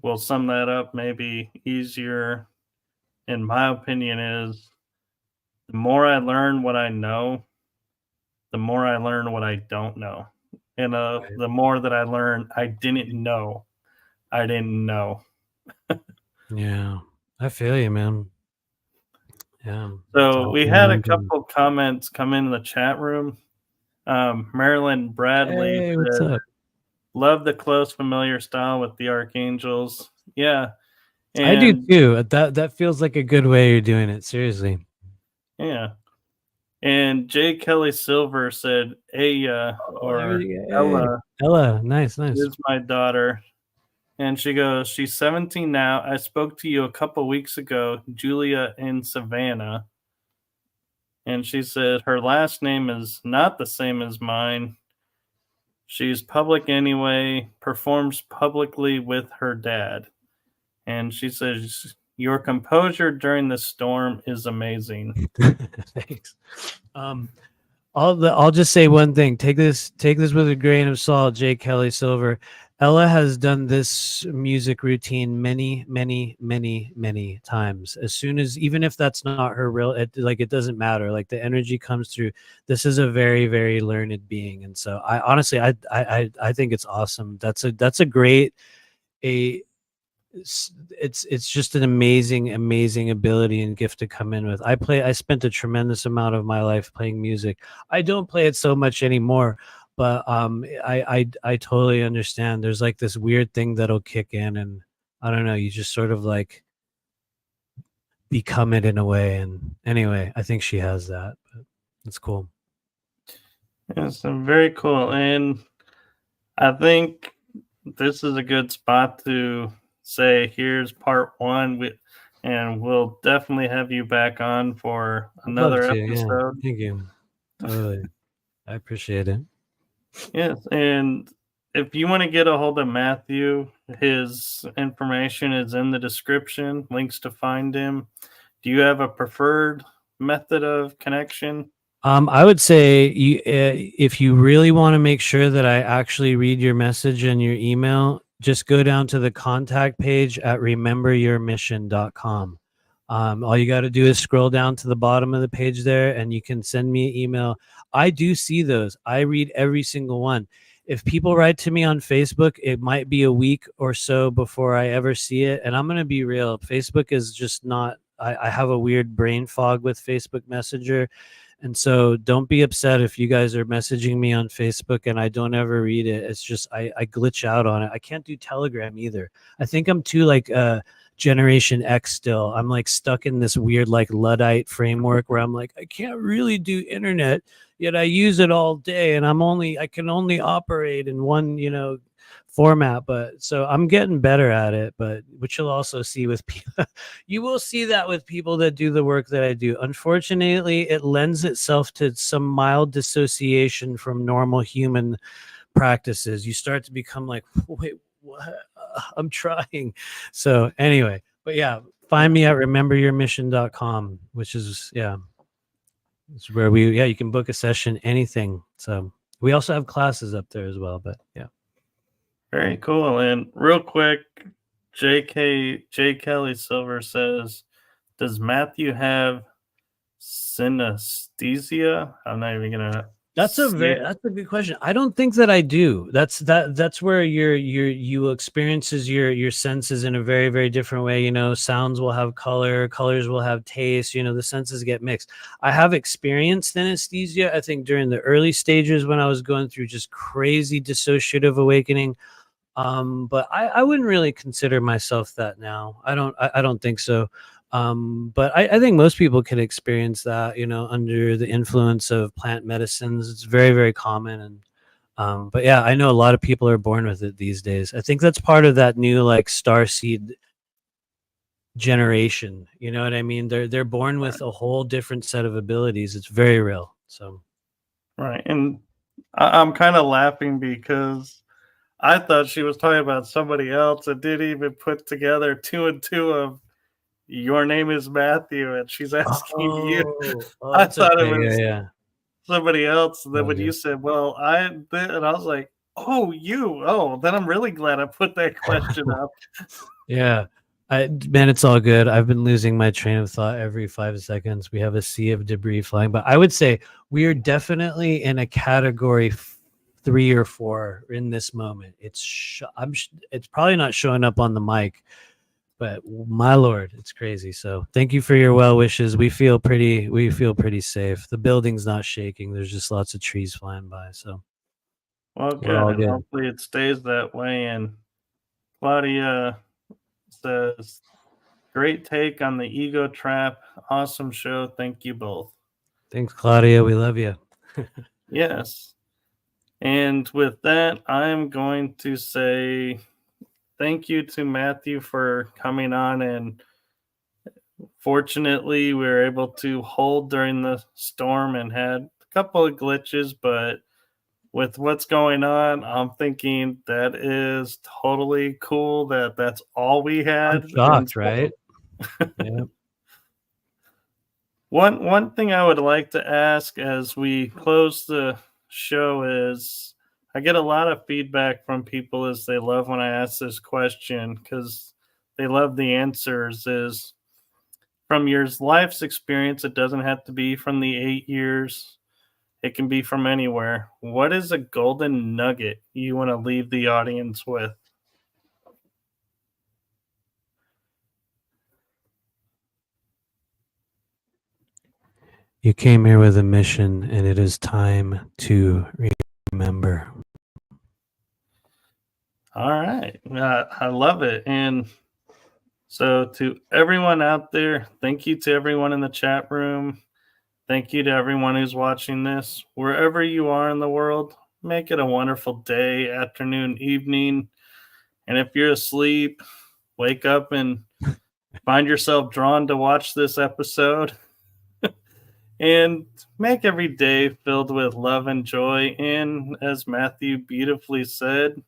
will sum that up maybe easier, in my opinion, is the more I learn what I know, the more I learn what I don't know. And right. the more that I learn I didn't know, I didn't know. Yeah, I feel you, man. Yeah, it's So all we had a learning. couple comments come in the chat room. Marilyn Bradley Hey, what's said, up? love the close familiar style with the archangels. Yeah. I do And too. That feels like a good way you're doing it. Seriously. yeah. And J. Kelly Silver said, Aya, Oh, there or we go. Hey, Ella, Ella, nice, nice. is my daughter. And she goes, she's 17 now. I spoke to you a couple weeks ago, Julia in Savannah. And she said her last name is not the same as mine. She's public anyway, performs publicly with her dad. And she says, "Your composure during the storm is amazing." Thanks. I'll just say one thing. Take this with a grain of salt, J. Kelly Silver. Ella has done this music routine many, many, many, many times. As soon as, even if that's not her real, it doesn't matter. Like the energy comes through. This is a very, very learned being, and so I honestly, I think it's awesome. That's a great a it's just an amazing ability and gift to come in with. I spent a tremendous amount of my life playing music. I don't play it so much anymore, but I totally understand. There's like this weird thing that'll kick in, and I don't know, you just sort of like become it in a way. And anyway, I think she has that, but it's cool. It's very cool. And I think this is a good spot to say here's part one. And we'll definitely have you back on for I'd love another to. Yeah, episode. thank you. Totally. I appreciate it. Yes. And if you want to get a hold of Matthew, his information is in the description, links to find him. Do you have a preferred method of connection? I would say if you really want to make sure that I actually read your message and your email, just go down to the contact page at rememberyourmission.com. All you got to do is scroll down to the bottom of the page there, and you can send me an email. I do see those. I read every single one. If people write to me on Facebook, it might be a week or so before I ever see it. And I'm going to be real. Facebook is just not, I have a weird brain fog with Facebook Messenger. And so don't be upset if you guys are messaging me on Facebook and I don't ever read it. It's just I glitch out on it. I can't do Telegram either. I think I'm too like Generation X still. I'm like stuck in this weird like Luddite framework where I'm like, I can't really do internet, yet I use it all day and I can only operate in one, format. But so I'm getting better at it, but which you'll also see with people. You will see that with people that do the work that I do. Unfortunately, it lends itself to some mild dissociation from normal human practices. You start to become like, wait, what? I'm trying. So anyway, but yeah, find me at rememberyourmission.com, which is, it's where you can book a session, anything. So we also have classes up there as well, but yeah. Very cool. And real quick, J. Kelly Silver says, "Does Matthew have synesthesia?" I'm not even gonna. That's a good question. I don't think that I do. That's where you experiences your senses in a very, very different way. Sounds will have colors will have taste, the senses get mixed. I have experienced synesthesia, I think, during the early stages when I was going through just crazy dissociative awakening. But I wouldn't really consider myself that now. I don't think so. But I think most people can experience that, under the influence of plant medicines. It's very, very common. And but yeah, I know a lot of people are born with it these days. I think that's part of that new like starseed generation. You know what I mean? They're born with a whole different set of abilities. It's very real. So Right. And I'm kind of laughing because I thought she was talking about somebody else and didn't even put together two and two of your name is Matthew and she's asking you. I that's thought it okay. was Yeah. somebody else. And then when you Okay. said, "Well, I did," and I was like, "Oh, you. Oh, then I'm really glad I put that question up." Yeah. Man, it's all good. I've been losing my train of thought every 5 seconds. We have a sea of debris flying, but I would say we are definitely in a category 3 or 4 in this moment. It's probably not showing up on the mic, but my lord, it's crazy. So thank you for your well wishes. We feel pretty safe. The building's not shaking. There's just lots of trees flying by. So Well, we're good, all and good. hopefully it stays that way. And Claudia says, "Great take on the ego trap. Awesome show. Thank you both." Thanks, Claudia. We love you. Yes. And with that, I'm going to say thank you to Matthew for coming on. And fortunately, we were able to hold during the storm and had a couple of glitches, but with what's going on, I'm thinking that is totally cool that that's all we I'm had. And shocked, so right? Yeah. one thing I would like to ask as we close the show is I get a lot of feedback from people as they love when I ask this question because they love the answers is from your life's experience. It doesn't have to be from the 8 years. It can be from anywhere. What is a golden nugget you want to leave the audience with? You came here with a mission, and it is time to remember. All right. I love it. And so, to everyone out there, thank you to everyone in the chat room. Thank you to everyone who's watching this. Wherever you are in the world, make it a wonderful day, afternoon, evening. And if you're asleep, wake up and find yourself drawn to watch this episode. And make every day filled with love and joy. And as Matthew beautifully said,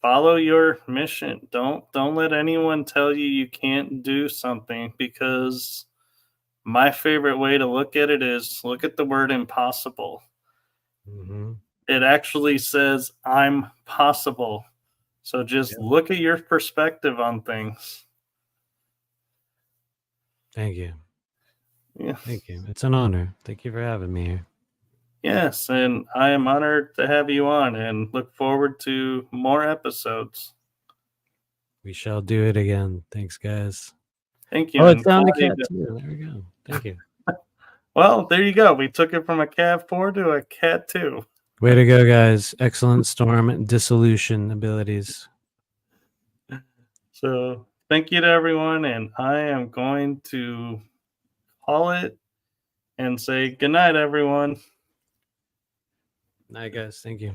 follow your mission. Don't let anyone tell you you can't do something, because my favorite way to look at it is look at the word impossible. Mm-hmm. It actually says I'm possible. So just look at your perspective on things. Thank you. Yeah. Thank you. It's an honor. Thank you for having me here. Yes, and I am honored to have you on and look forward to more episodes. We shall do it again. Thanks, guys. Thank you. Oh, it's And down to Claudia- cat too. There we go. Thank you. Well, there you go. We took it from a Cav 4 to a Cat 2. Way to go, guys. Excellent storm dissolution abilities. So thank you to everyone, and I am going to call it and say good night, everyone. Night, guys. Thank you.